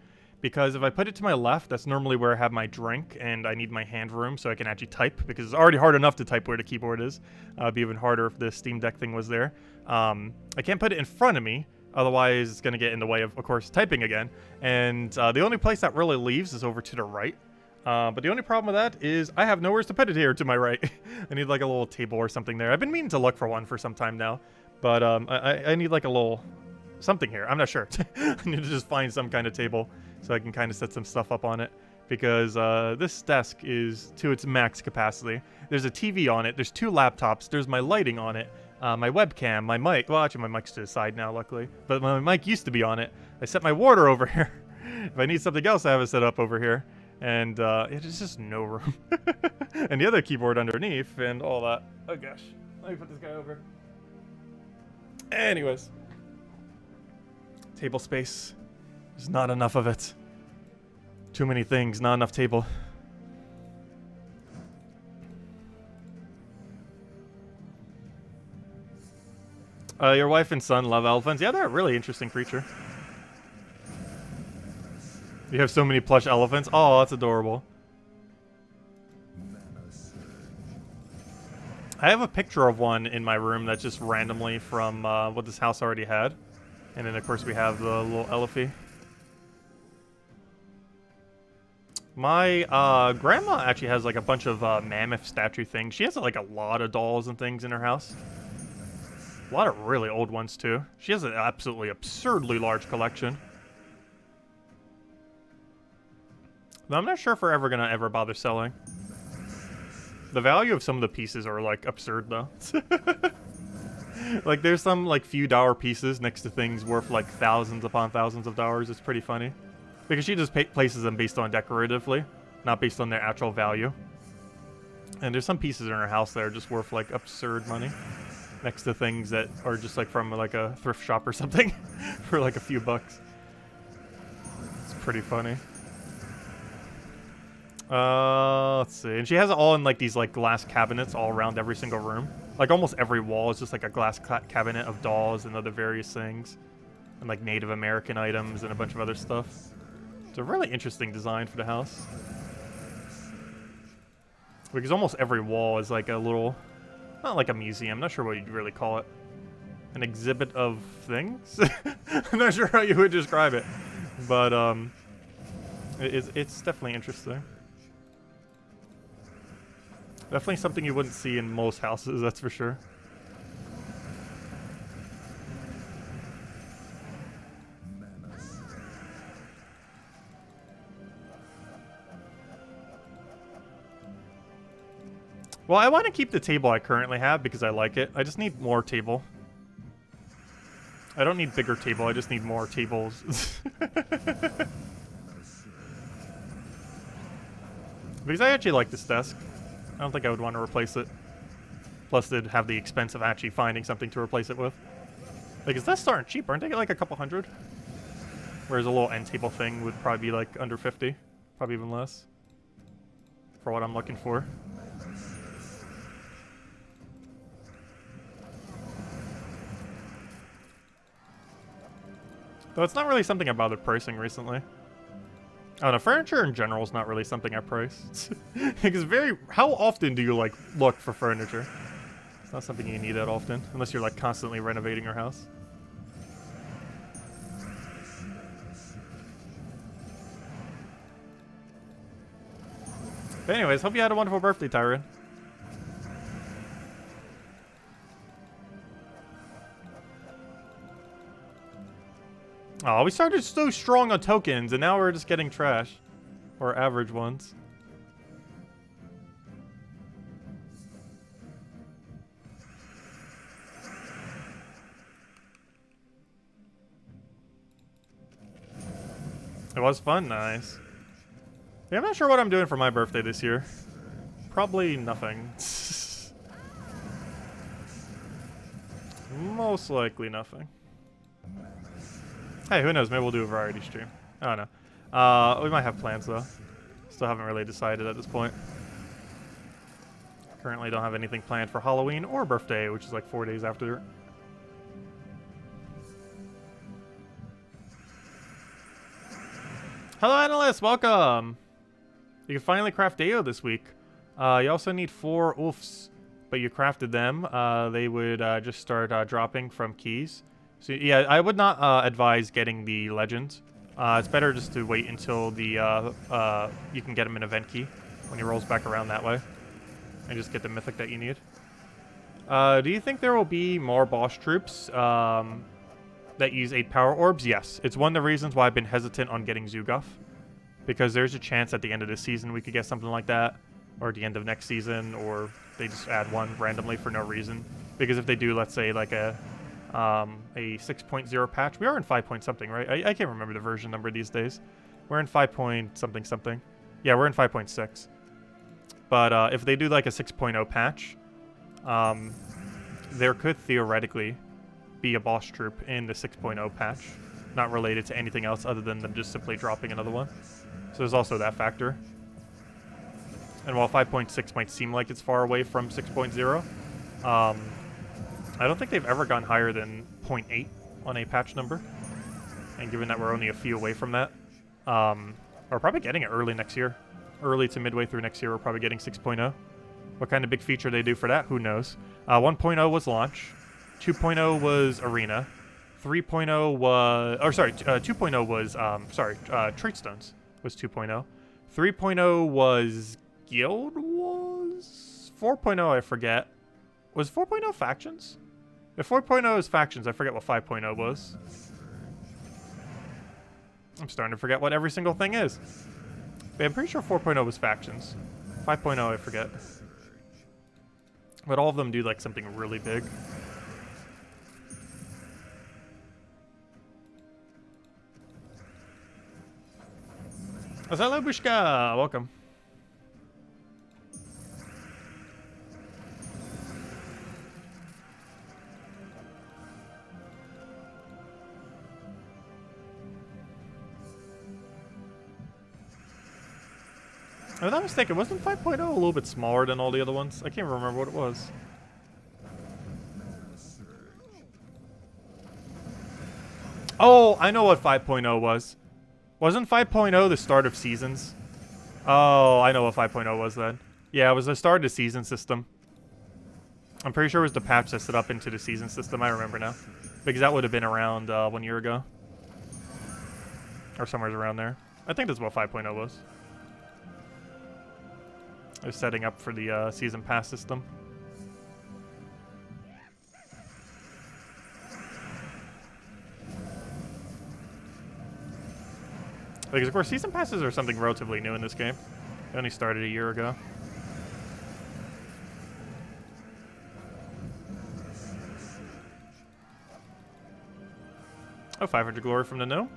[SPEAKER 1] Because if I put it to my left, that's normally where I have my drink, and I need my hand room so I can actually type, because it's already hard enough to type where the keyboard is. It'd be even harder if the Steam Deck thing was there. I can't put it in front of me, otherwise it's going to get in the way of course, typing again. And the only place that really leaves is over to the right. But the only problem with that is I have nowhere to put it here to my right. I need like a little table or something there. I've been meaning to look for one for some time now. But I need like a little something here. I'm not sure. I need to just find some kind of table so I can kind of set some stuff up on it. Because this desk is to its max capacity. There's a TV on it. There's 2 laptops. There's my lighting on it. My webcam, my mic. Well, actually, my mic's to the side now, luckily. But my mic used to be on it. I set my water over here. If I need something else, I have it set up over here. And it's just no room. And the other keyboard underneath and all that. Oh, gosh. Let me put this guy over. Anyways. Table space. There's not enough of it. Too many things, not enough table. Your wife and son love elephants. Yeah, they're a really interesting creature. You have so many plush elephants. Oh, that's adorable. I have a picture of one in my room that's just randomly from what this house already had. And then, of course, we have the little elephant. My grandma actually has like a bunch of mammoth statue things. She has like a lot of dolls and things in her house. A lot of really old ones too. She has an absolutely absurdly large collection. But I'm not sure if we're ever gonna bother selling. The value of some of the pieces are like absurd though. Like there's some like few dollar pieces next to things worth like thousands upon thousands of dollars. It's pretty funny. Because she just places them based on decoratively, not based on their actual value. And there's some pieces in her house that are just worth like absurd money, next to things that are just like from like a thrift shop or something, for like a few bucks. It's pretty funny. Let's see. And she has it all in like these like glass cabinets all around every single room. Like almost every wall is just like a glass cabinet of dolls and other various things, and like Native American items and a bunch of other stuff. It's a really interesting design for the house. Because almost every wall is like a little, not like a museum, not sure what you'd really call it. An exhibit of things? I'm not sure how you would describe it. But it's definitely interesting. Definitely something you wouldn't see in most houses, that's for sure. Well, I want to keep the table I currently have because I like it. I just need more table. I don't need bigger table, I just need more tables. Because I actually like this desk. I don't think I would want to replace it. Plus, they'd have the expense of actually finding something to replace it with. Like, is desks aren't cheap, aren't they? Like a couple hundred? Whereas a little end table thing would probably be like under 50. Probably even less. For what I'm looking for. Though it's not really something I bothered pricing recently. I don't know, furniture in general is not really something I price. Because how often do you like look for furniture? It's not something you need that often, unless you're like constantly renovating your house. But anyways, hope you had a wonderful birthday, Tyron. Oh, we started so strong on tokens, and now we're just getting trash. Or average ones. It was fun, nice. Yeah, I'm not sure what I'm doing for my birthday this year. Probably nothing. Most likely nothing. Hey, who knows? Maybe we'll do a variety stream. I don't know. We might have plans, though. Still haven't really decided at this point. Currently don't have anything planned for Halloween or birthday, which is like 4 days after. Hello, analysts! Welcome! You can finally craft Deo this week. You also need 4 oofs, but you crafted them. They would just start dropping from keys. So yeah, I would not advise getting the legend It's better just to wait until the you can get him an event key when he rolls back around that way, and just get the mythic that you need. Do you think there will be more boss troops that use 8 power orbs? Yes. It's one of the reasons why I've been hesitant on getting Zugoff, because there's a chance at the end of this season we could get something like that, or at the end of next season, or they just add one randomly for no reason. Because if they do, let's say, like a 6.0 patch, we are in 5 point something, right? I can't remember the version number these days. We're in 5 point something something. Yeah, we're in 5.6. But if they do like a 6.0 patch, there could theoretically be a boss troop in the 6.0 patch, not related to anything else other than them just simply dropping another one. So there's also that factor. And while 5.6 might seem like it's far away from 6.0, I don't think they've ever gone higher than 0.8 on a patch number. And given that we're only a few away from that, we're probably getting it early next year. Early to midway through next year, we're probably getting 6.0. What kind of big feature they do for that, who knows. 1.0 was launch. 2.0 was arena. 3.0 was... Or sorry, 2.0 was... trait stones was 2.0. 3.0 was Guild Wars? 4.0 I forget. Was 4.0 factions? If 4.0 is factions, I forget what 5.0 was. I'm starting to forget what every single thing is. But I'm pretty sure 4.0 was factions. 5.0 I forget. But all of them do like something really big. Hello, Bushka! Welcome. If I'm not mistaken, wasn't 5.0 a little bit smaller than all the other ones? I can't remember what it was. Oh, I know what 5.0 was. Wasn't 5.0 the start of seasons? Oh, I know what 5.0 was then. Yeah, it was the start of the season system. I'm pretty sure it was the patch that set up into the season system. I remember now. Because that would have been around 1 year ago. Or somewhere around there. I think that's what 5.0 was. It was setting up for the season pass system. Because, of course, season passes are something relatively new in this game. They only started a year ago. Oh, 500 glory from the no.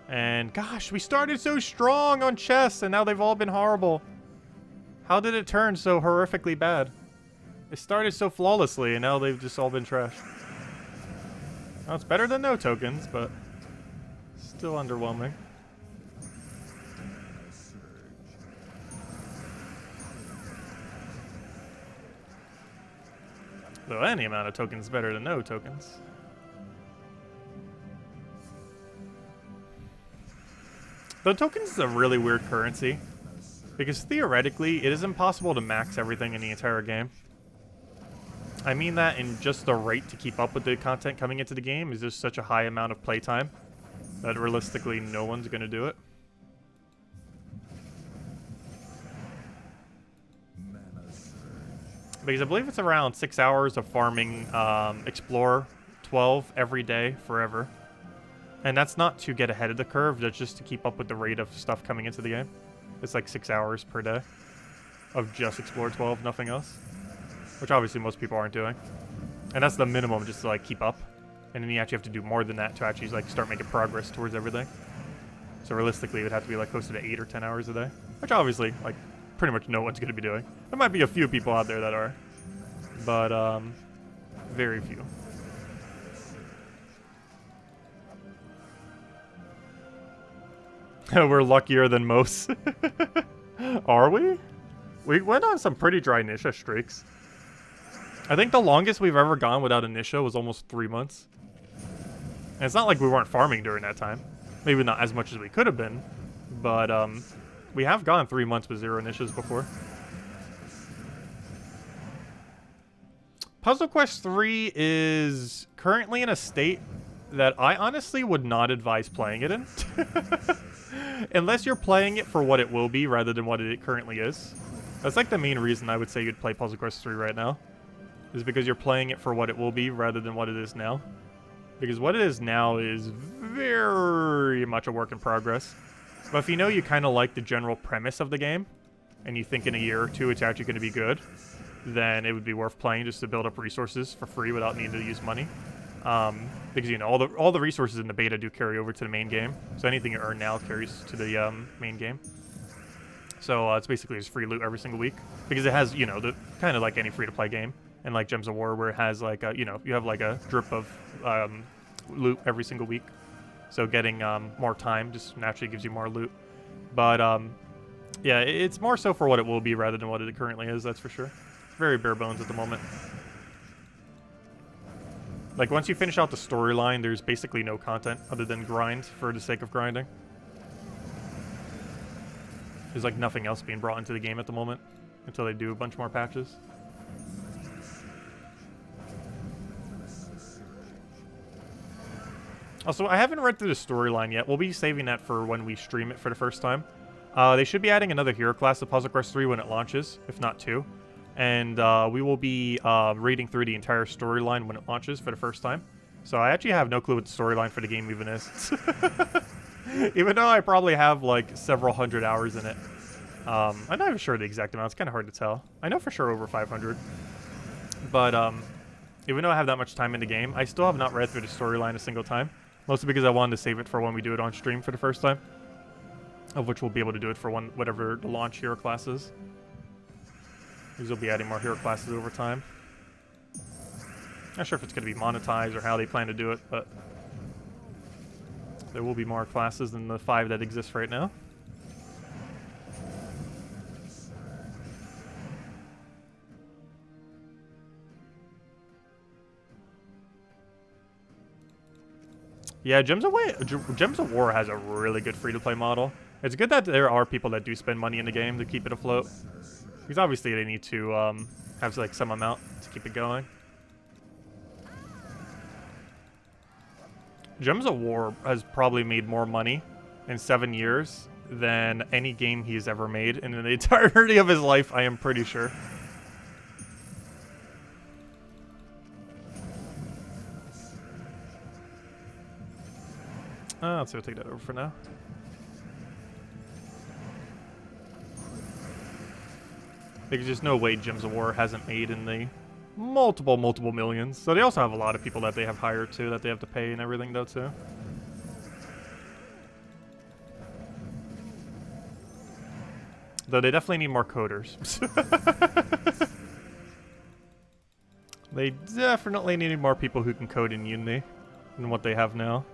[SPEAKER 1] And, gosh, we started so strong on chests, and now they've all been horrible. How did it turn so horrifically bad? It started so flawlessly, and now they've just all been trash. Well, it's better than no tokens, but still underwhelming. Though any amount of tokens is better than no tokens. Though tokens is a really weird currency, because theoretically it is impossible to max everything in the entire game. I mean that in just the rate to keep up with the content coming into the game is just such a high amount of playtime that realistically no one's going to do it. Because I believe it's around 6 hours of farming Explorer 12 every day forever. And that's not to get ahead of the curve, that's just to keep up with the rate of stuff coming into the game. It's like 6 hours per day of just Explorer 12, nothing else. Which obviously most people aren't doing. And that's the minimum just to like keep up. And then you actually have to do more than that to actually like start making progress towards everything. So realistically it would have to be like closer to 8 or 10 hours a day. Which obviously like pretty much no one's going to be doing. There might be a few people out there that are. But very few. We're luckier than most. Are we? We went on some pretty dry Nisha streaks. I think the longest we've ever gone without a Nisha was almost 3 months. And it's not like we weren't farming during that time. Maybe not as much as we could have been. But we have gone 3 months with 0 Nishas before. Puzzle Quest 3 is currently in a state that I honestly would not advise playing it in. Unless you're playing it for what it will be rather than what it currently is. That's like the main reason I would say you'd play Puzzle Quest 3 right now. Is because you're playing it for what it will be rather than what it is now. Because what it is now is very much a work in progress. But if you know you kind of like the general premise of the game, and you think in a year or two it's actually going to be good, then it would be worth playing just to build up resources for free without needing to use money. Because, you know, all the resources in the beta do carry over to the main game. So anything you earn now carries to the main game. So it's basically just free loot every single week. Because it has, you know, the kind of like any free-to-play game. And like Gems of War, where it has like, you know, you have like a drip of loot every single week. So getting more time just naturally gives you more loot. But yeah, it's more so for what it will be rather than what it currently is, that's for sure. Very bare bones at the moment. Like, once you finish out the storyline, there's basically no content other than grind for the sake of grinding. There's like nothing else being brought into the game at the moment until they do a bunch more patches. Also, I haven't read through the storyline yet. We'll be saving that for when we stream it for the first time. They should be adding another hero class to Puzzle Quest 3 when it launches, if not 2. And we will be reading through the entire storyline when it launches for the first time. So I actually have no clue what the storyline for the game even is. Even though I probably have like several hundred hours in it. I'm not even sure the exact amount. It's kind of hard to tell. I know for sure over 500. But even though I have that much time in the game, I still have not read through the storyline a single time. Mostly because I wanted to save it for when we do it on stream for the first time. Of which we'll be able to do it for whatever the launch hero class is. Because we'll be adding more hero classes over time. Not sure if it's going to be monetized or how they plan to do it, but there will be more classes than the 5 that exist right now. Yeah, Gems of War has a really good free-to-play model. It's good that there are people that do spend money in the game to keep it afloat. Because obviously they need to have like some amount to keep it going. Gems of War has probably made more money in 7 years than any game he's ever made in the entirety of his life, I am pretty sure. Let's go take that over for now. There's just no way Gems of War hasn't made in the multiple millions. So they also have a lot of people that they have hired too, that they have to pay and everything though too. Though they definitely need more coders. They definitely need more people who can code in Unity than what they have now.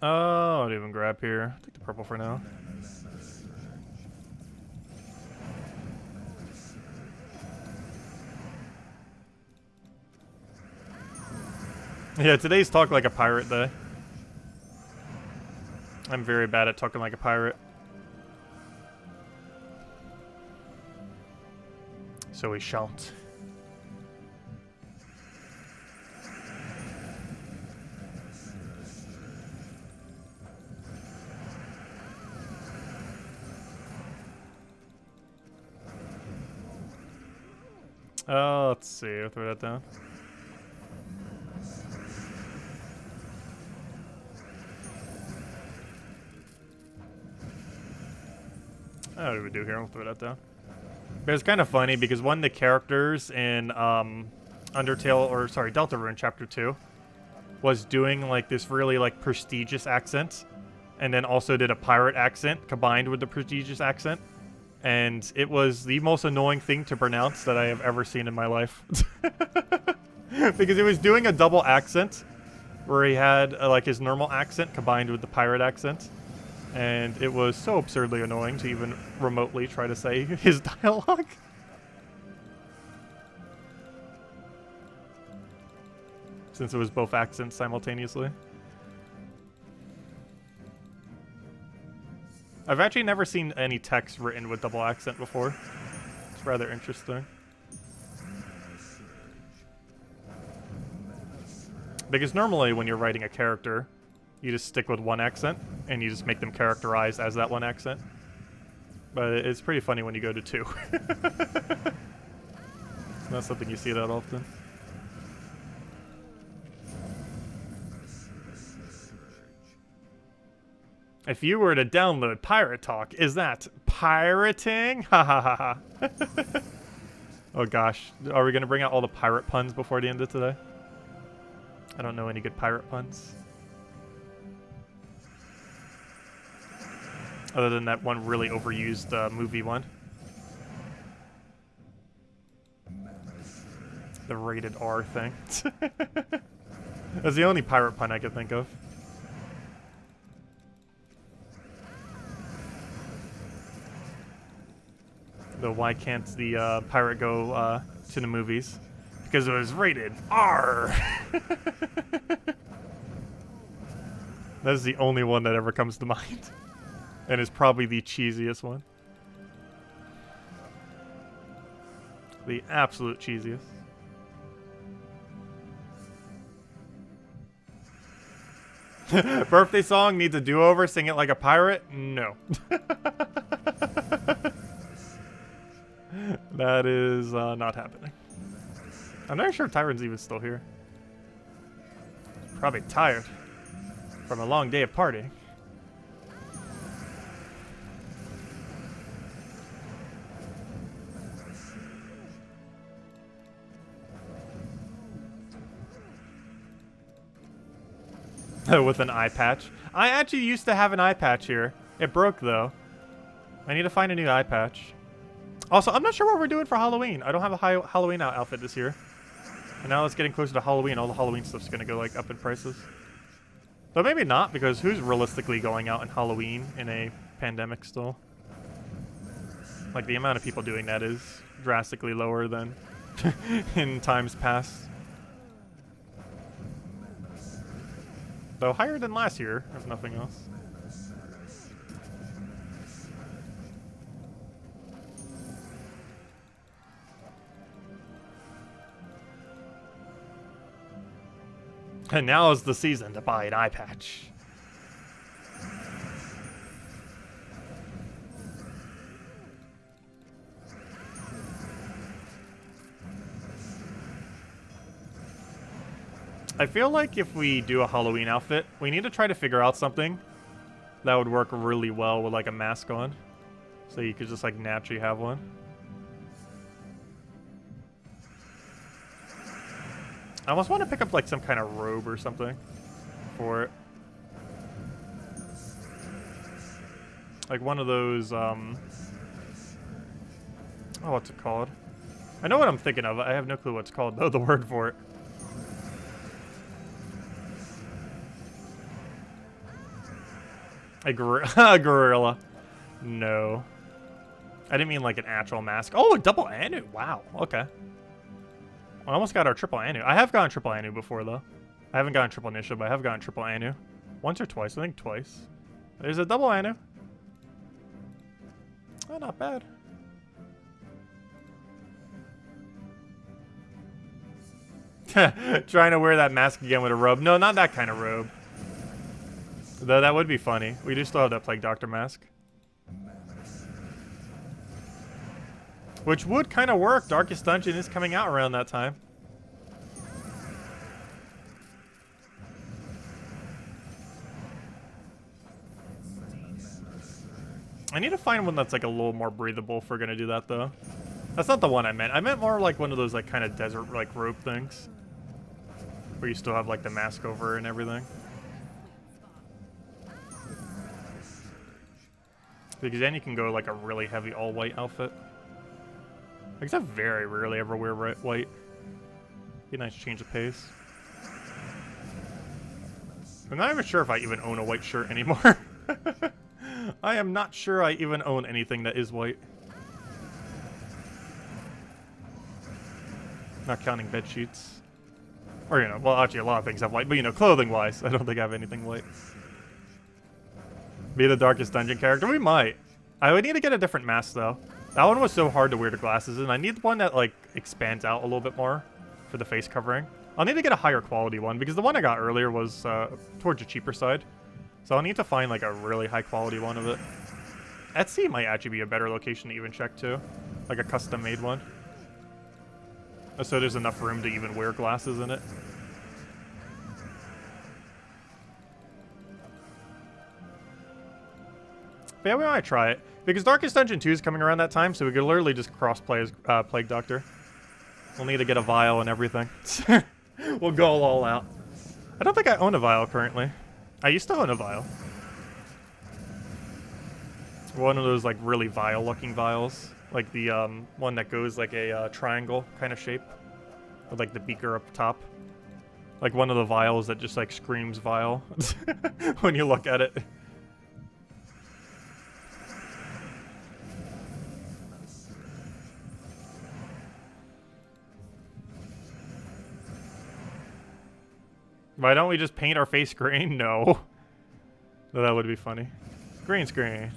[SPEAKER 1] Oh, I'll even grab here. Take the purple for now. Yeah, today's Talk Like a Pirate Day. I'm very bad at talking like a pirate. So we shan't. Let's see. I'll throw that down. What do we do here? I'll throw that down. But it's kind of funny because one of the characters in Undertale, or sorry, Deltarune Chapter 2 was doing like this really like prestigious accent, and then also did a pirate accent combined with the prestigious accent. And it was the most annoying thing to pronounce that I have ever seen in my life. Because it was doing a double accent where he had like his normal accent combined with the pirate accent. And it was so absurdly annoying to even remotely try to say his dialogue. Since it was both accents simultaneously. I've actually never seen any text written with double accent before. It's rather interesting. Because normally when you're writing a character, you just stick with one accent, and you just make them characterized as that one accent. But it's pretty funny when you go to two. It's not something you see that often. If you were to download Pirate Talk, is that pirating? Ha ha ha ha. Oh gosh, are we gonna bring out all the pirate puns before the end of today? I don't know any good pirate puns. Other than that one really overused movie one. The rated R thing. That's the only pirate pun I could think of. The why can't the pirate go to the movies? Because it was rated R. That is the only one that ever comes to mind. And is probably the cheesiest one. The absolute cheesiest. Birthday song needs a do-over, sing it like a pirate? No. That is not happening. I'm not sure if Tyron's even still here. Probably tired from a long day of partying. With an eye patch. I actually used to have an eye patch here. It broke though. I need to find a new eye patch. Also, I'm not sure what we're doing for Halloween. I don't have a Halloween outfit this year. And now it's getting closer to Halloween. All the Halloween stuff's gonna go like up in prices. But maybe not, because who's realistically going out on Halloween in a pandemic still? Like the amount of people doing that is drastically lower than in times past. Though higher than last year, if nothing else. And now is the season to buy an eye patch. I feel like if we do a Halloween outfit, we need to try to figure out something that would work really well with like a mask on. So you could just like naturally have one. I almost want to pick up like some kind of robe or something for it. Like one of those, oh, what's it called? I know what I'm thinking of. I have no clue what it's called though, the word for it. A gorilla. No. I didn't mean like an actual mask. Oh, a double Anu. Wow. Okay. I almost got our triple Anu. I have gotten triple Anu before, though. I haven't gotten triple Nisha, but I have gotten triple Anu. Once or twice. I think twice. There's a double Anu. Oh, not bad. Trying to wear that mask again with a robe. No, not that kind of robe. Though that would be funny. We do still have that Plague Doctor mask. Which would kind of work. Darkest Dungeon is coming out around that time. I need to find one that's like a little more breathable if we're going to do that, though. That's not the one I meant. I meant more like one of those like kind of desert like rope things. Where you still have like the mask over and everything. Because then you can go like a really heavy all-white outfit. Except very rarely ever wear white. Be a nice change of pace. I'm not even sure if I even own a white shirt anymore. I am not sure I even own anything that is white. Not counting bed sheets. Or, you know, well, actually a lot of things have white, but, you know, clothing-wise, I don't think I have anything white. Be the Darkest Dungeon character? We might. I would need to get a different mask, though. That one was so hard to wear the glasses in. I need one that, like, expands out a little bit more for the face covering. I'll need to get a higher quality one, because the one I got earlier was towards the cheaper side. So I'll need to find, like, a really high quality one of it. Etsy might actually be a better location to even check, too. Like a custom-made one. So there's enough room to even wear glasses in it. But yeah, we might try it. Because Darkest Dungeon 2 is coming around that time, so we could literally just cross-play as Plague Doctor. We'll need to get a vial and everything. We'll go all out. I don't think I own a vial currently. I used to own a vial. One of those, like, really vile-looking vials. Like the one that goes like a triangle kind of shape. With, like, the beaker up top. Like one of the vials that just, like, screams vile when you look at it. Why don't we just paint our face green? No. That would be funny. Green screen.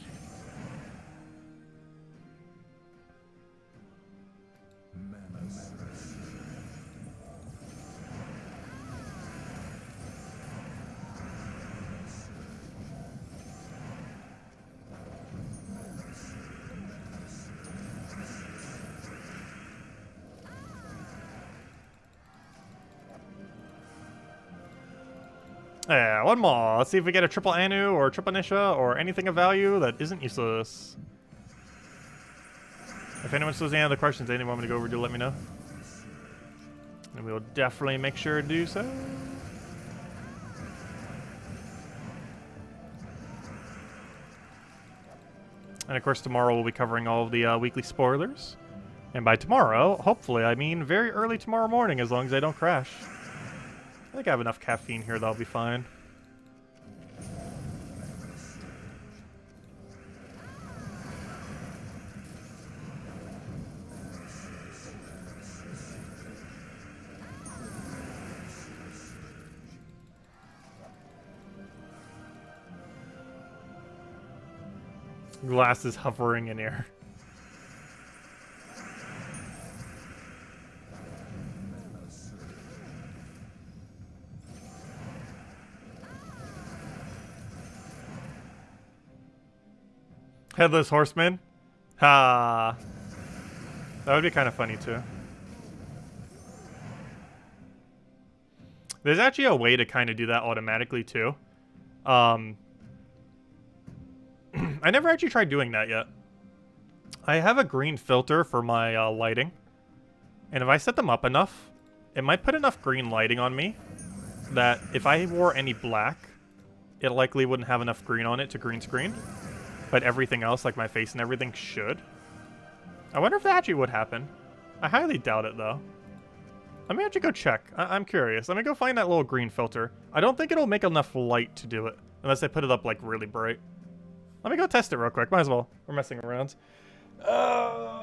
[SPEAKER 1] Yeah, one more. Let's see if we get a triple Anu or triple Nisha or anything of value that isn't useless. If anyone still has any other questions anyone want me to go over, do let me know. And we will definitely make sure to do so. And of course tomorrow we'll be covering all of the weekly spoilers. And by tomorrow, hopefully, I mean very early tomorrow morning as long as I don't crash. I think I have enough caffeine here that I'll be fine. Glass is hovering in air. Headless Horseman? Ha! That would be kind of funny, too. There's actually a way to kind of do that automatically, too. I never actually tried doing that yet. I have a green filter for my lighting. And if I set them up enough, it might put enough green lighting on me that if I wore any black, it likely wouldn't have enough green on it to green screen. But everything else, like my face and everything, should. I wonder if that actually would happen. I highly doubt it, though. Let me actually go check. I'm curious. Let me go find that little green filter. I don't think it'll make enough light to do it. Unless I put it up, like, really bright. Let me go test it real quick. Might as well. We're messing around. Oh,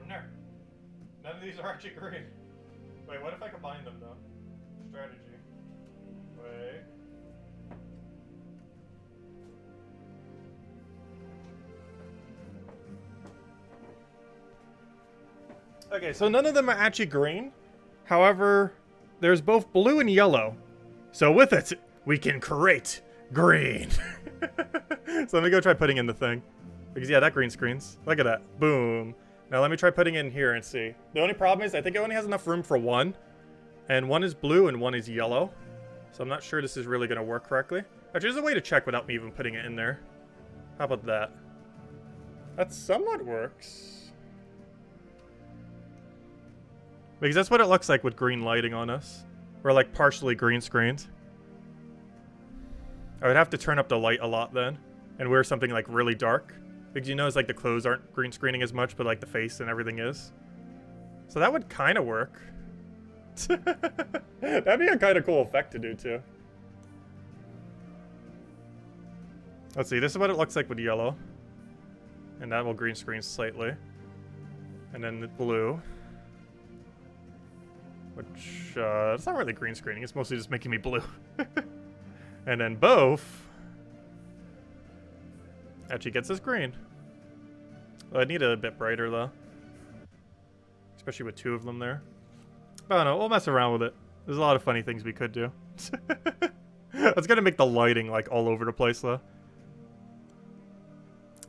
[SPEAKER 1] no. None of these are actually green. Wait, what if I combine them, though? Strategy. Wait. Okay, so none of them are actually green. However, there's both blue and yellow. So with it, we can create green. So let me go try putting in the thing. Because, yeah, that green screens. Look at that. Boom. Now let me try putting it in here and see. The only problem is I think it only has enough room for one. And one is blue and one is yellow. So I'm not sure this is really going to work correctly. Actually, there's a way to check without me even putting it in there. How about that? That somewhat works. Because that's what it looks like with green lighting on us. Or like partially green screens. I would have to turn up the light a lot then. and wear something like really dark. Because you notice like the clothes aren't green screening as much, but like the face and everything is. So that would kind of work. That'd be a kind of cool effect to do too. Let's see, this is what it looks like with yellow. And that will green screen slightly. And then the blue. Which, it's not really green screening, it's mostly just making me blue. And then both actually gets us green. Well, I need it a bit brighter though. Especially with 2 of them there. But I don't know, we'll mess around with it. There's a lot of funny things we could do. That's gonna make the lighting like all over the place though.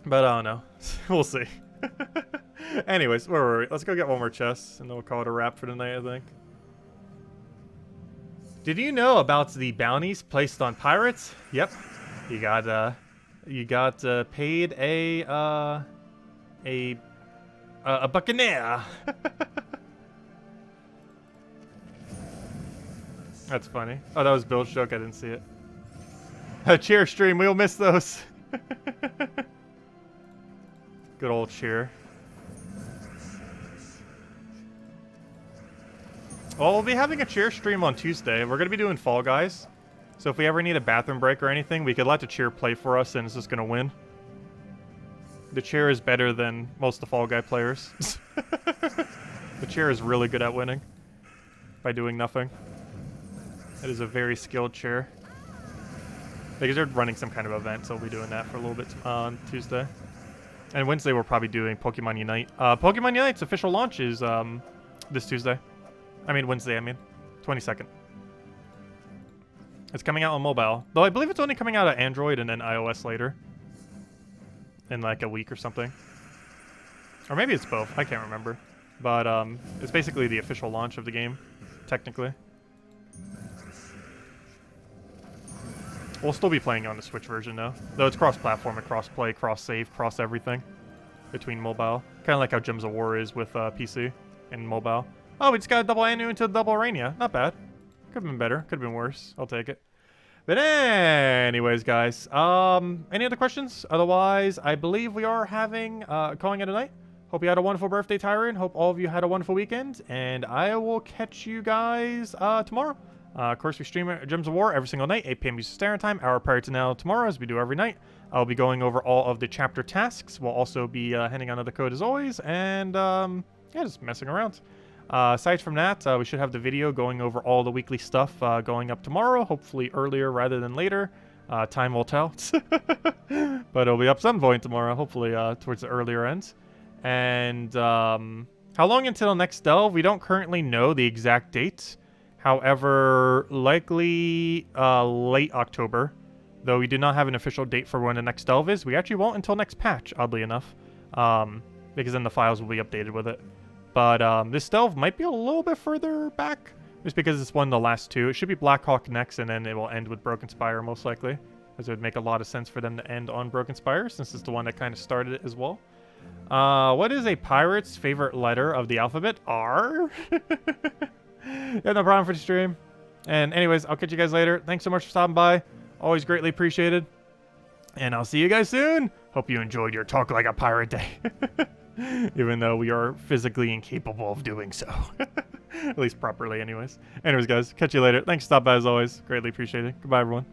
[SPEAKER 1] But I don't know. We'll see. Anyways, where were we? Let's go get one more chest and then we'll call it a wrap for tonight, I think. Did you know about the bounties placed on pirates? Yep. You got paid a buccaneer. That's funny. Oh, that was Bill's joke. I didn't see it. A cheer stream. We'll miss those. Good old cheer. Well, we'll be having a cheer stream on Tuesday. We're going to be doing Fall Guys. So if we ever need a bathroom break or anything, we could let the cheer play for us and it's just going to win. The cheer is better than most of the Fall Guy players. The cheer is really good at winning by doing nothing. It is a very skilled chair. Because they're running some kind of event, so we'll be doing that for a little bit on Tuesday. And Wednesday we're probably doing Pokemon Unite. Pokemon Unite's official launch is this Tuesday. Wednesday, 22nd. It's coming out on mobile. Though I believe it's only coming out on Android and then iOS later. In like a week or something. Or maybe it's both, I can't remember. But it's basically the official launch of the game, technically. We'll still be playing on the Switch version though. Though it's cross-platform and cross-play, cross-save, cross-everything. Between mobile. Kind of like how Gems of War is with PC and mobile. Oh, we just got a double Anu into a double Arania. Not bad. Could have been better. Could have been worse. I'll take it. But anyways, guys. Any other questions? Otherwise, I believe we are having calling it a night. Hope you had a wonderful birthday, Tyron. Hope all of you had a wonderful weekend. And I will catch you guys tomorrow. Of course, we stream Gems of War every single night, 8 p.m. Eastern Standard Time, hour prior to now tomorrow, as we do every night. I'll be going over all of the chapter tasks. We'll also be handing out another code as always, and yeah, just messing around. Aside from that, we should have the video going over all the weekly stuff going up tomorrow, hopefully earlier rather than later. Time will tell. But it'll be up some point tomorrow, hopefully towards the earlier end. And how long until next delve? We don't currently know the exact date. However, likely late October, though we do not have an official date for when the next delve is. We actually won't until next patch, oddly enough, because then the files will be updated with it. But this delve might be a little bit further back, just because it's one of the last 2. It should be Blackhawk next, and then it will end with Broken Spire, most likely, as it would make a lot of sense for them to end on Broken Spire, since it's the one that kind of started it as well. What is a pirate's favorite letter of the alphabet? R? Yeah, no problem for the stream. And anyways, I'll catch you guys later. Thanks so much for stopping by. Always greatly appreciated. And I'll see you guys soon. Hope you enjoyed your Talk Like a Pirate Day. Even though we are physically incapable of doing so. At least properly anyways. Anyways, guys, catch you later. Thanks for stopping by as always. Greatly appreciated. Goodbye, everyone.